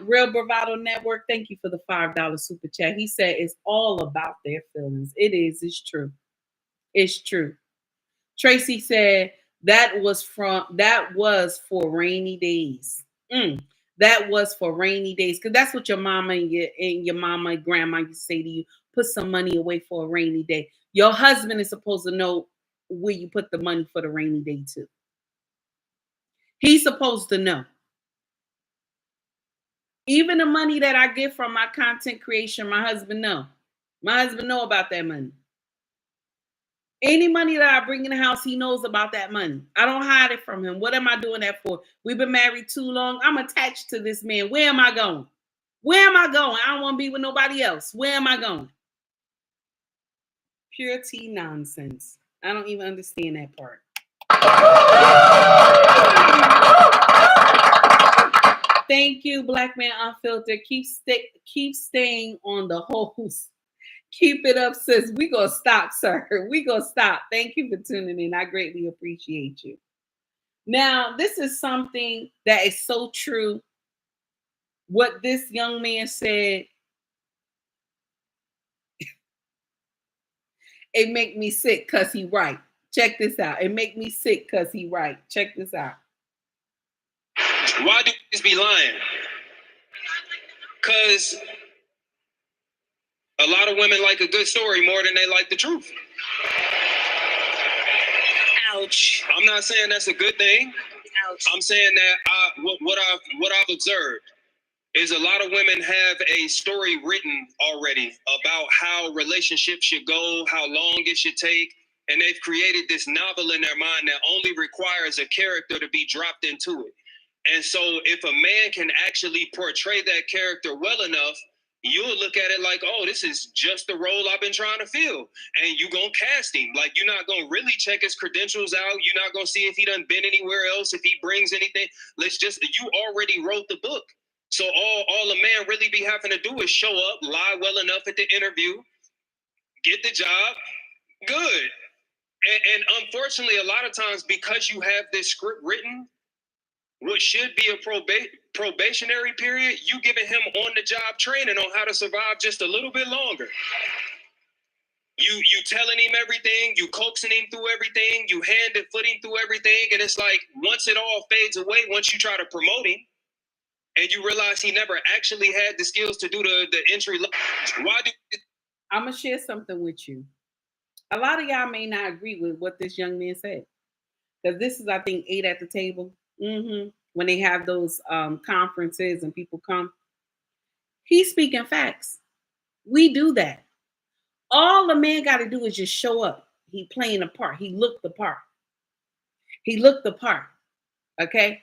Real Bravado Network, thank you for the $5 super chat. He said it's all about their feelings. It is. It's true. It's true. Tracy said that was for rainy days. That was for rainy days, because that's what your mama and your mama and grandma used to say to you. Put some money away for a rainy day. Your husband is supposed to know where you put the money for the rainy day too. He's supposed to know. Even the money that I get from my content creation, my husband know. My husband know about that money. Any money that I bring in the house, he knows about that money. I don't hide it from him. What am I doing that for? We've been married too long. I'm attached to this man. Where am I going? Where am I going? I don't want to be with nobody else. Where am I going? Pure tea nonsense. I don't even understand that part. Thank you, Black Man Unfiltered. Keep staying on the hose. Keep it up, sis. We gonna stop, sir. We gonna stop. Thank you for tuning in. I greatly appreciate you. Now, this is something that is so true. What this young man said, it make me sick because he right. Check this out. It make me sick because he right. Check this out. Why do niggas be lying? Because a lot of women like a good story more than they like the truth. Ouch. I'm not saying that's a good thing. Ouch. I'm saying that what I've observed is a lot of women have a story written already about how relationships should go, how long it should take, and they've created this novel in their mind that only requires a character to be dropped into it. And so if a man can actually portray that character well enough, you'll look at it like, oh, this is just the role I've been trying to fill. And you gonna cast him. Like, you're not gonna really check his credentials out. You're not gonna see if he done been anywhere else, if he brings anything. You already wrote the book. So all a man really be having to do is show up, lie well enough at the interview, get the job, good. And unfortunately, a lot of times, because you have this script written, what should be a probationary period, you giving him on-the-job training on how to survive just a little bit longer. You telling him everything, you coaxing him through everything, you hand and foot him through everything, and it's like, once it all fades away, once you try to promote him, and you realize he never actually had the skills to do the entry level. I'm going to share something with you. A lot of y'all may not agree with what this young man said. Because this is, I think, 8 at the table. When they have those conferences and people come. He's speaking facts. We do that. All a man got to do is just show up. He playing a part. He looked the part. He looked the part. Okay?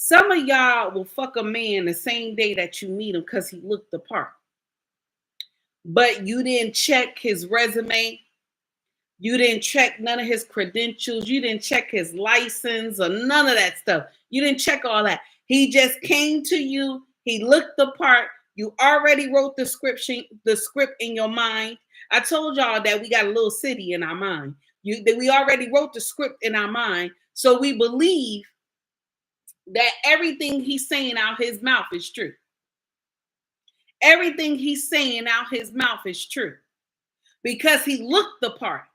Some of y'all will fuck a man the same day that you meet him because he looked the part. But you didn't check his resume. You didn't check none of his credentials. You didn't check his license or none of that stuff. You didn't check all that. He just came to you. He looked the part. You already wrote the script in your mind. I told y'all that we got a little city in our mind. That we already wrote the script in our mind. So we believe that everything he's saying out his mouth is true. Everything he's saying out his mouth is true. Because he looked the part.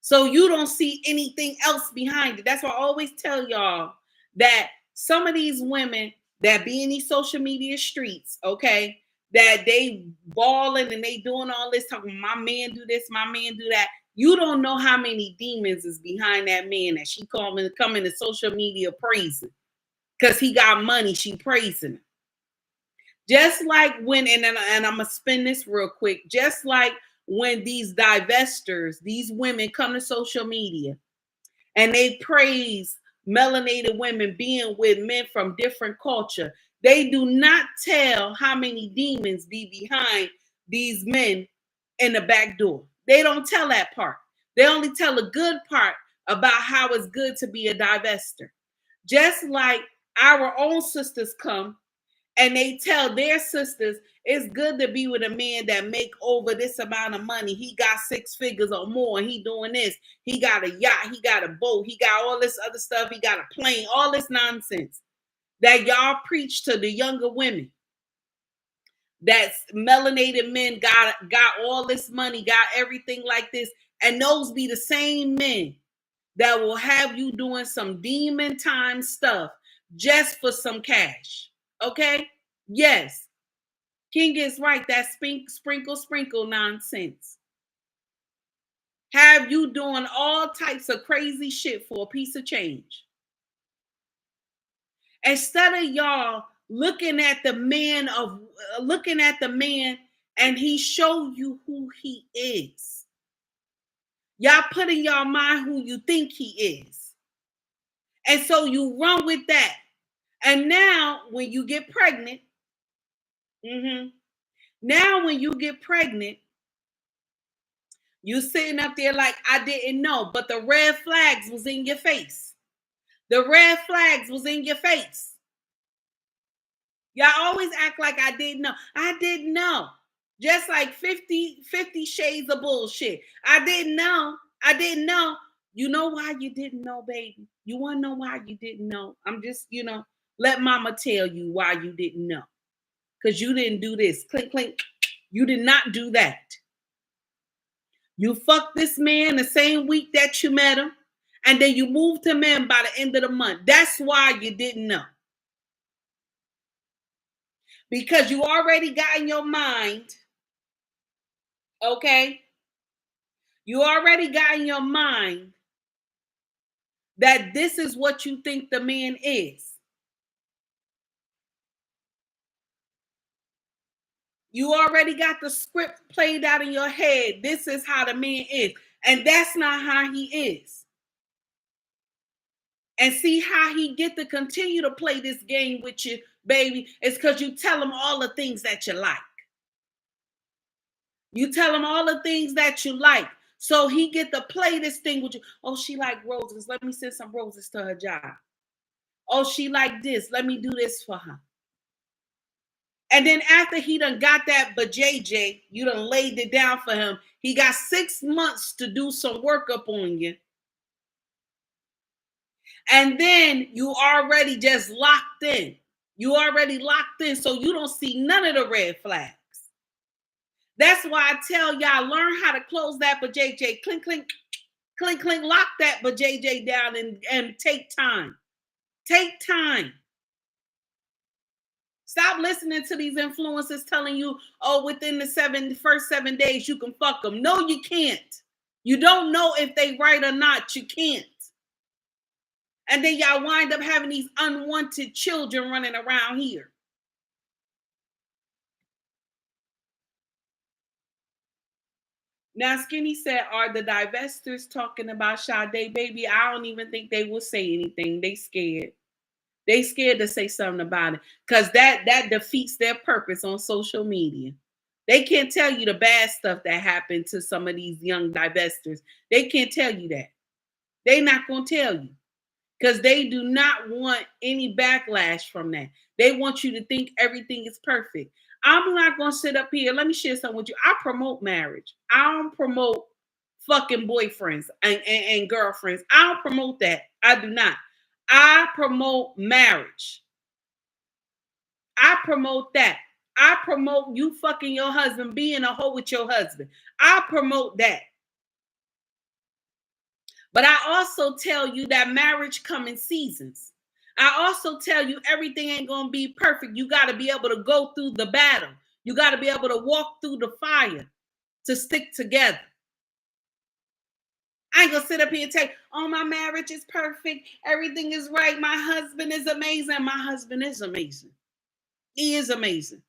So you don't see anything else behind it. That's why I always tell y'all that some of these women that be in these social media streets, okay, that they balling and they doing all this, talking, my man do this, my man do that. You don't know how many demons is behind that man that she coming to social media praising. Because he got money, she praising him. Just like when, and I'm going to spin this real quick, just like when these divestors, these women come to social media and they praise melanated women being with men from different culture, they do not tell how many demons be behind these men in the back door. They don't tell that part. They only tell a good part about how it's good to be a divestor. Just like our own sisters come and they tell their sisters it's good to be with a man that make over this amount of money. He got 6 figures or more. He doing this. He got a yacht. He got a boat. He got all this other stuff. He got a plane. All this nonsense that y'all preach to the younger women. That melanated men got all this money, got everything like this. And those be the same men that will have you doing some demon time stuff just for some cash. Okay? Yes. King is right. That sprinkle nonsense. Have you doing all types of crazy shit for a piece of change. Instead of y'all looking at the man and he show you who he is. Y'all put in your mind who you think he is. And so you run with that. And now when you get pregnant, now when you get pregnant, you sitting up there like, I didn't know, but the red flags was in your face. The red flags was in your face. Y'all always act like I didn't know. I didn't know. Just like 50 shades of bullshit. I didn't know. I didn't know. You know why you didn't know, baby? You want to know why you didn't know? I'm just, let mama tell you why you didn't know. Because you didn't do this. Clink, clink. You did not do that. You fucked this man the same week that you met him. And then you moved him in by the end of the month. That's why you didn't know. Because you already got in your mind, okay? You already got in your mind that this is what you think the man is. You already got the script played out in your head. This is how the man is. And that's not how he is. And see how he get to continue to play this game with you, baby. It's because you tell him all the things that you like. You tell him all the things that you like. So he get to play this thing with you. Oh, she like roses. Let me send some roses to her job. Oh, she like this. Let me do this for her. And then after he done got that, but JJ, you done laid it down for him. He got 6 months to do some work up on you. And then you already just locked in. You already locked in, so you don't see none of the red flags. That's why I tell y'all, learn how to close that but JJ. Clink, clink, clink, clink. Lock that but JJ down and take time. Take time. Stop listening to these influencers telling you, oh, within the first 7 days, you can fuck them. No, you can't. You don't know if they right or not. You can't. And then y'all wind up having these unwanted children running around here. Now, Skinny said, are the divestors talking about Sade? Baby, I don't even think they will say anything. They scared. They scared to say something about it because that defeats their purpose on social media. They can't tell you the bad stuff that happened to some of these young divestors. They can't tell you that. They're not going to tell you because they do not want any backlash from that. They want you to think everything is perfect. I'm not going to sit up here. Let me share something with you. I promote marriage. I don't promote fucking boyfriends and girlfriends. I don't promote that. I do not. I promote marriage. I promote that. I promote you fucking your husband, being a hoe with your husband. I promote that. But I also tell you that marriage comes in seasons. I also tell you everything ain't going to be perfect. You got to be able to go through the battle. You got to be able to walk through the fire to stick together. I ain't gonna sit up here and tell you, oh, my marriage is perfect. Everything is right. My husband is amazing. My husband is amazing. He is amazing.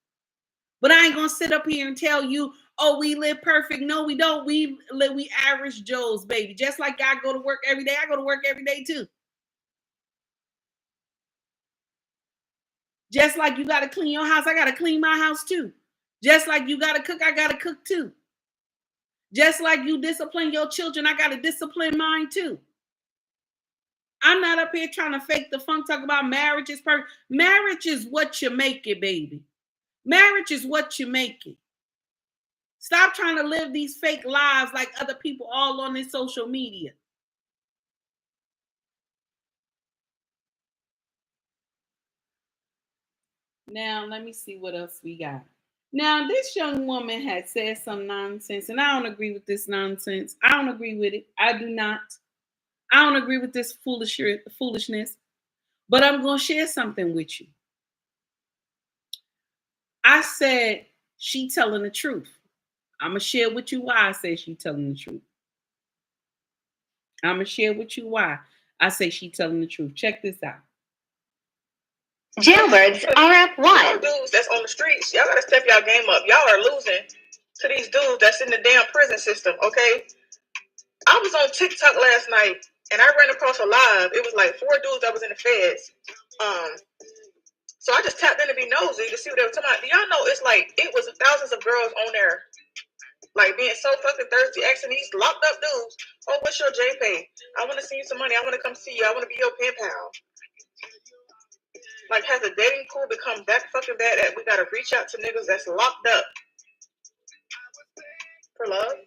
But I ain't gonna sit up here and tell you, oh, we live perfect. No, we don't. We average Joes, baby. Just like I go to work every day. I go to work every day too. Just like you got to clean your house, I got to clean my house too. Just like you got to cook, I got to cook too. Just like you discipline your children, I got to discipline mine too. I'm not up here trying to fake the funk, talk about marriage is perfect. Marriage is what you make it, baby. Marriage is what you make it. Stop trying to live these fake lives like other people all on this social media. Now, let me see what else we got. Now, this young woman had said some nonsense, and I don't agree with this nonsense. I don't agree with it. I do not. I don't agree with this foolishness. But I'm going to share something with you. I said she telling the truth. I'm gonna share with you why I say she telling the truth. I'm gonna share with you why I say she telling the truth. Check this out. Jailbirds are up one. Dudes that's on the streets, y'all gotta step y'all game up. Y'all are losing to these dudes that's in the damn prison system, okay? I was on TikTok last night and I ran across a live. It was like 4 dudes that was in the feds. So I just tapped in to be nosy to see what they were talking about. Do y'all know it's like it was thousands of girls on there, like being so fucking thirsty, asking these locked up dudes, "Oh, what's your JPay? I want to see you some money. I want to come see you. I want to be your pen pal." Like, has the dating pool become that fucking bad that we gotta reach out to niggas that's locked up for love?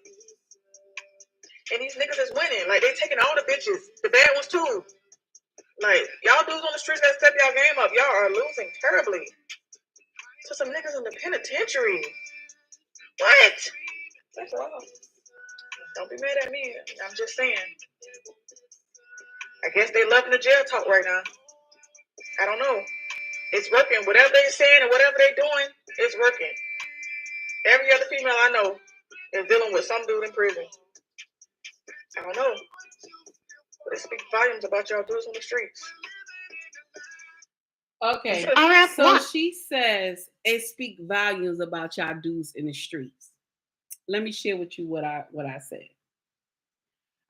And these niggas is winning. Like, they taking all the bitches, the bad ones too. Like, y'all dudes on the streets gotta step y'all game up. Y'all are losing terribly to some niggas in the penitentiary. What? That's all. Don't be mad at me. I'm just saying. I guess they loving the jail talk right now. I don't know. It's working. Whatever they're saying and whatever they're doing, it's working. Every other female I know is dealing with some dude in prison. I don't know. But it speaks volumes about y'all dudes on the streets. Okay. So she says it speaks volumes about y'all dudes in the streets. Let me share with you what I said.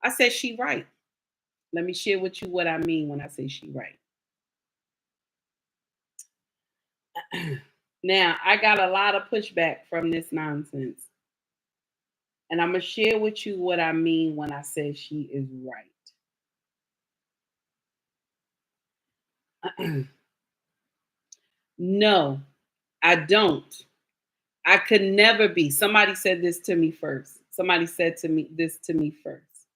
I said she right. Let me share with you what I mean when I say she right. Now, I got a lot of pushback from this nonsense. And I'm going to share with you what I mean when I say she is right. No, I don't. I could never be. Somebody said this to me first. Somebody said this to me first.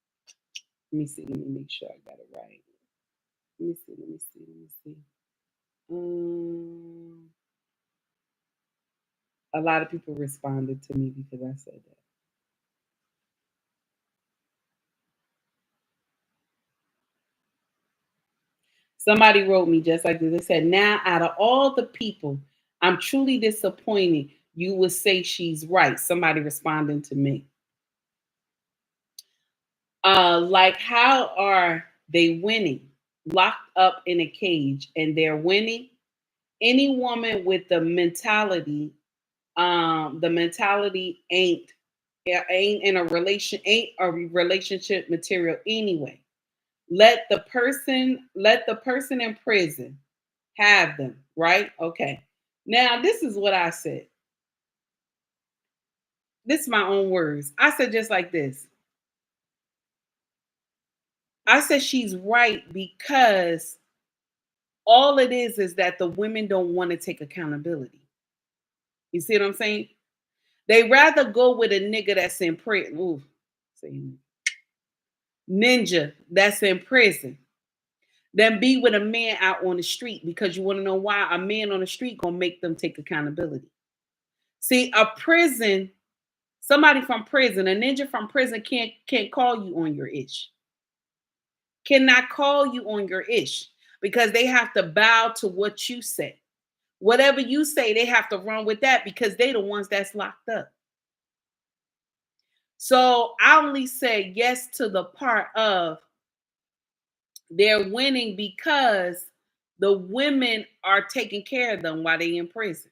Let me see. Let me make sure I got it right. Let me see. A lot of people responded to me because I said that. Somebody wrote me just like this. They said, now out of all the people, I'm truly disappointed you would say she's right. Somebody responding to me. Like, how are they winning? Locked up in a cage and they're winning? Any woman with the mentality ain't in a relationship material anyway. Let the person in prison have them, right? Okay. Now, this is what I said. This is my own words. I said just like this. I said she's right because all it is that the women don't want to take accountability. You see what I'm saying? They rather go with a nigga that's in prison. Ninja that's in prison than be with a man out on the street, because you want to know why? A man on the street gonna make them take accountability. See, somebody from prison, a ninja from prison can't call you on your ish. Cannot call you on your ish because they have to bow to what you say. Whatever you say, they have to run with that because they the ones that's locked up. So I only say yes to the part of they're winning because the women are taking care of them while they in prison.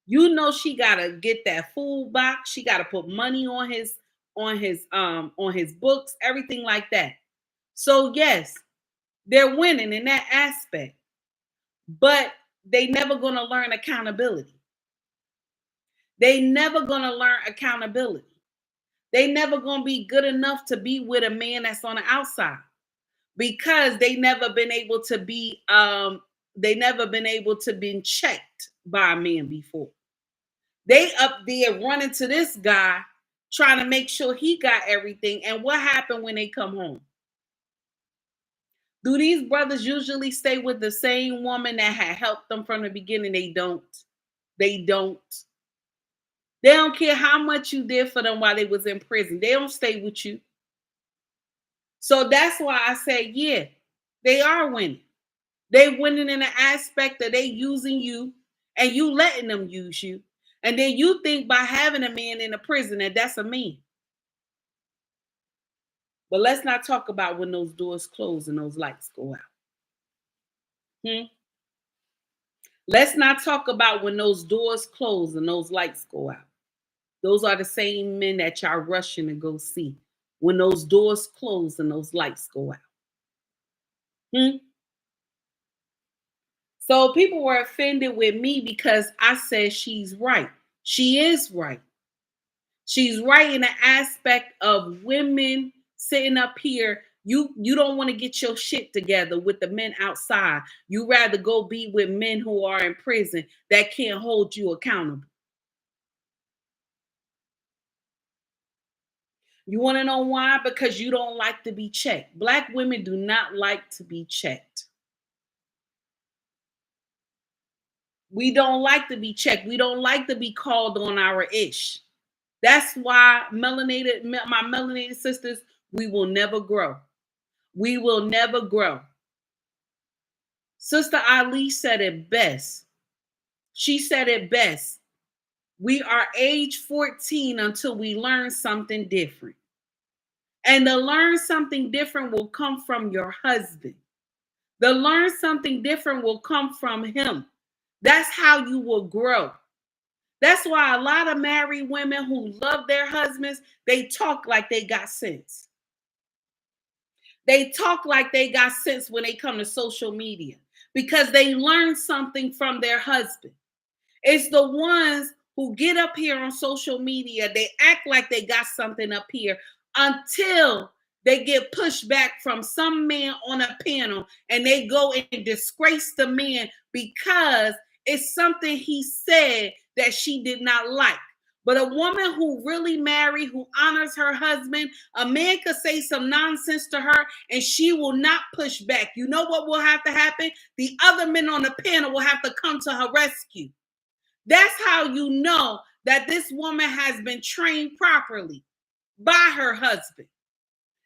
You know, she gotta get that food box. She gotta put money on his books, everything like that. So yes, they're winning in that aspect, but they never gonna learn accountability. They never gonna learn accountability. They never gonna be good enough to be with a man that's on the outside because they never been able to be checked by a man before. They up there running to this guy trying to make sure he got everything. And what happened when they come home? Do these brothers usually stay with the same woman that had helped them from the beginning? They don't. They don't care how much you did for them while they was in prison. They don't stay with you. So that's why I say, yeah, they are winning. They winning in the aspect that they using you and you letting them use you. And then you think by having a man in a prison that that's a man. But let's not talk about when those doors close and those lights go out. Let's not talk about when those doors close and those lights go out. Those are the same men that y'all rushing to go see when those doors close and those lights go out. So people were offended with me because I said she's right. She is right. She's right in the aspect of women sitting up here. You don't want to get your shit together with the men outside. You rather go be with men who are in prison that can't hold you accountable. You want to know why? Because you don't like to be checked. Black women do not like to be checked. We don't like to be checked. We don't like to be called on our ish. That's why my melanated sisters, we will never grow. We will never grow. Sister Ali said it best. She said it best. We are age 14 until we learn something different. And to learn something different will come from your husband. The learn something different will come from him. That's how you will grow. That's why a lot of married women who love their husbands, they talk like they got sense. They talk like they got sense when they come to social media because they learn something from their husband. It's the ones who get up here on social media, they act like they got something up here until they get pushed back from some man on a panel and they go and disgrace the man because it's something he said that she did not like. But a woman who really married, who honors her husband, a man could say some nonsense to her and she will not push back. You know what will have to happen? The other men on the panel will have to come to her rescue. That's how you know that this woman has been trained properly by her husband.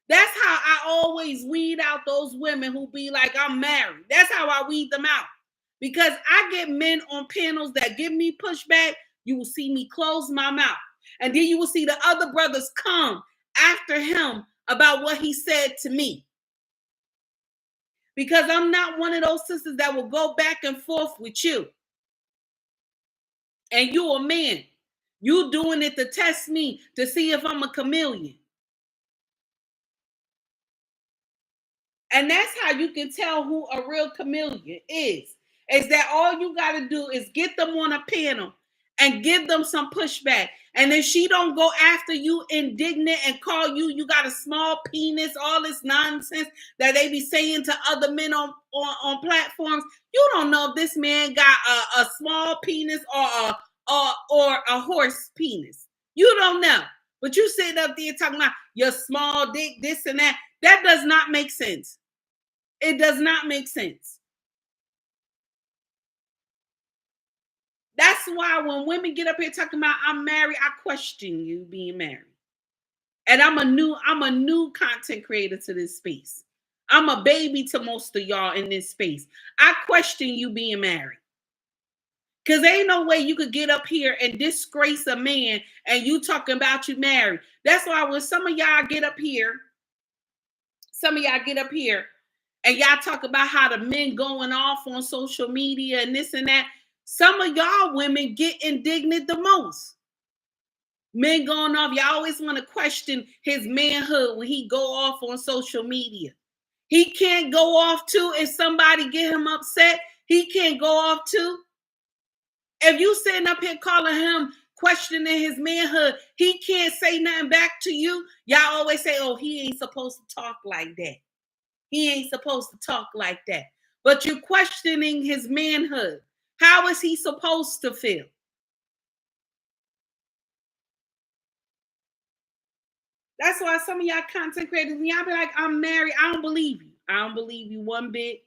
That's how I always weed out those women who be like, I'm married. That's how I weed them out. Because I get men on panels that give me pushback. You will see me close my mouth. And then you will see the other brothers come after him about what he said to me. Because I'm not one of those sisters that will go back and forth with you. And you a man. You doing it to test me to see if I'm a chameleon. And that's how you can tell who a real chameleon is that all you got to do is get them on a panel and give them some pushback. And if she don't go after you indignant and call you got a small penis, all this nonsense that they be saying to other men on platforms, you don't know if this man got a small penis or a horse penis. You don't know. But you sitting up there talking about your small dick, this and that. That does not make sense. It does not make sense. That's why when women get up here talking about I'm married, I question you being married. And I'm a new content creator to this space. I'm a baby to most of y'all in this space. I question you being married. Because ain't no way you could get up here and disgrace a man and you talking about you married. That's why when some of y'all get up here and y'all talk about how the men going off on social media and this and that, some of y'all women get indignant the most. Men going off, y'all always want to question his manhood when he go off on social media. He can't go off too if somebody get him upset. He can't go off too. If you sitting up here calling him, questioning his manhood, he can't say nothing back to you. Y'all always say, oh, he ain't supposed to talk like that. He ain't supposed to talk like that. But you're questioning his manhood. How is he supposed to feel? That's why some of y'all content creators, y'all be like, I'm married. I don't believe you. I don't believe you one bit.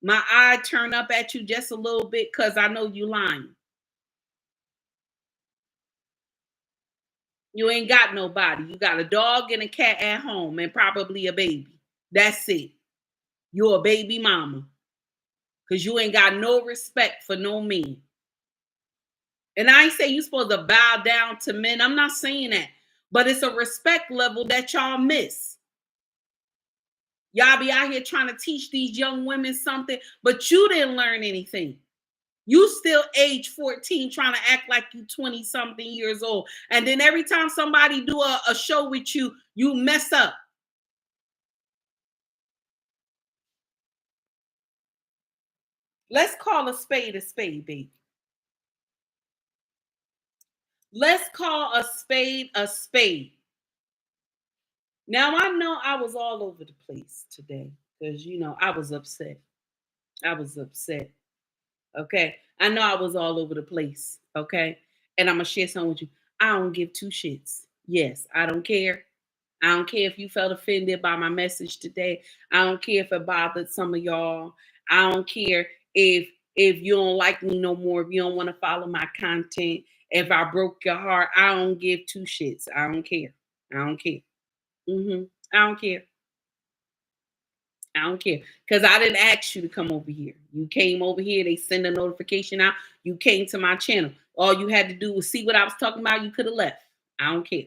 My eye turn up at you just a little bit because I know you lying. You ain't got nobody. You got a dog and a cat at home and probably a baby. That's it. You're a baby mama. Because you ain't got no respect for no man. And I ain't say you supposed to bow down to men. I'm not saying that. But it's a respect level that y'all miss. Y'all be out here trying to teach these young women something, but you didn't learn anything. You still age 14 trying to act like you 20 something years old. And then every time somebody do a show with you, you mess up. Let's call a spade, baby. Let's call a spade a spade. Now, I know I was all over the place today because, you know, I was upset. Okay. I know I was all over the place. Okay. And I'm going to share something with you. I don't give two shits. Yes, I don't care. I don't care if you felt offended by my message today. I don't care if it bothered some of y'all. I don't care if you don't like me no more, if you don't want to follow my content, if I broke your heart. I don't give two shits. I don't care. I don't care. I don't care. I don't care. Because I didn't ask you to come over here. You came over here. They send a notification out. You came to my channel. All you had to do was see what I was talking about. You could have left. I don't care.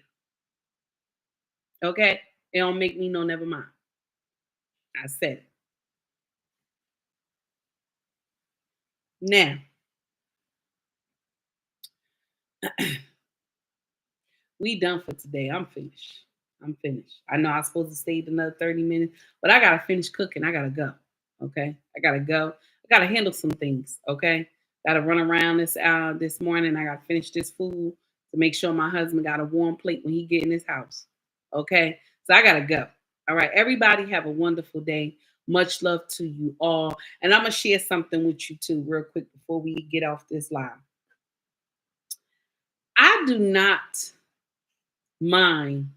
Okay? It don't make me no never mind. I said it. Now, we done for today. I'm finished. I know I'm supposed to stay another 30 minutes, but I got to finish cooking. I got to go. Okay? I got to go. I got to handle some things. Okay? Got to run around this morning. I got to finish this food to make sure my husband got a warm plate when he get in his house. Okay? So I got to go. All right. Everybody have a wonderful day. Much love to you all. And I'm going to share something with you too real quick before we get off this live. I do not mind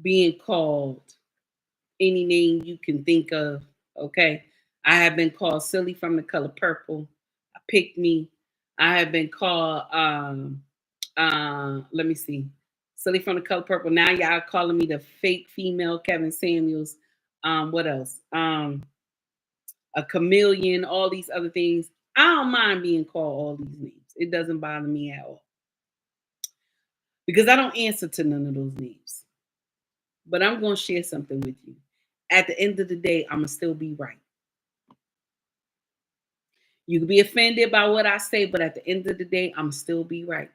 being called any name you can think of. Okay. I have been called silly from the color purple. Pick me. I have been called let me see. Silly from the color purple. Now y'all calling me the fake female Kevin Samuels. What else? A chameleon, all these other things. I don't mind being called all these names. It doesn't bother me at all. Because I don't answer to none of those names. But I'm going to share something with you. At the end of the day, I'm going to still be right. You can be offended by what I say, but at the end of the day, I'm still be right.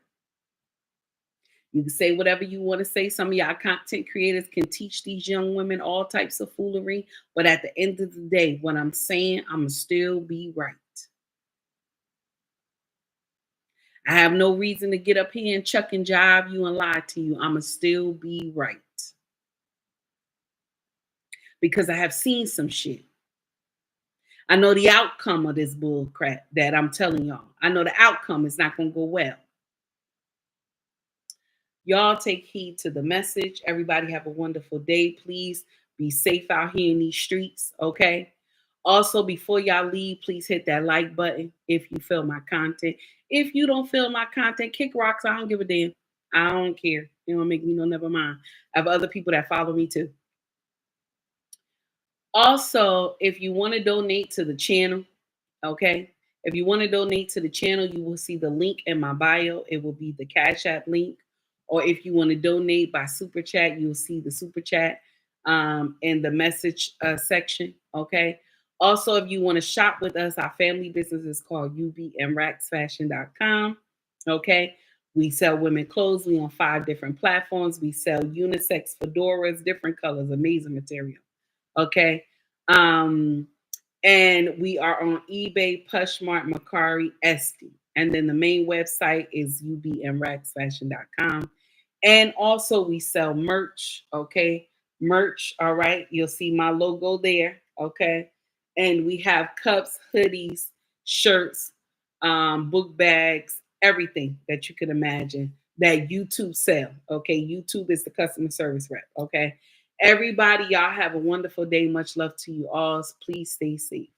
You can say whatever you want to say. Some of y'all content creators can teach these young women all types of foolery, but at the end of the day, what I'm saying, I'm going to still be right. I have no reason to get up here and chuck and jive you and lie to you. I'm going to still be right. Because I have seen some shit. I know the outcome of this bull crap that I'm telling y'all. I know the outcome is not going to go well. Y'all take heed to the message. Everybody have a wonderful day. Please be safe out here in these streets, okay? Also, before y'all leave, please hit that like button if you feel my content. If you don't feel my content, kick rocks. I don't give a damn. I don't care. It don't make me no never mind. I have other people that follow me too. Also, if you want to donate to the channel, okay? If you want to donate to the channel, you will see the link in my bio. It will be the Cash App link. Or if you want to donate by Super Chat, you'll see the Super Chat in the message section, okay? Also, if you want to shop with us, our family business is called ubmracksfashion.com, okay? We sell women clothes. We on 5 different platforms. We sell unisex fedoras, different colors, amazing material. Okay. And we are on eBay, Pushmart, Mercari, Etsy. And then the main website is ubmracksfashion.com. And also we sell merch. Okay. Merch. All right. You'll see my logo there. Okay. And we have cups, hoodies, shirts, book bags, everything that you could imagine that YouTube sell. Okay. YouTube is the customer service rep. Okay. Everybody, y'all have a wonderful day. Much love to you all. Please stay safe.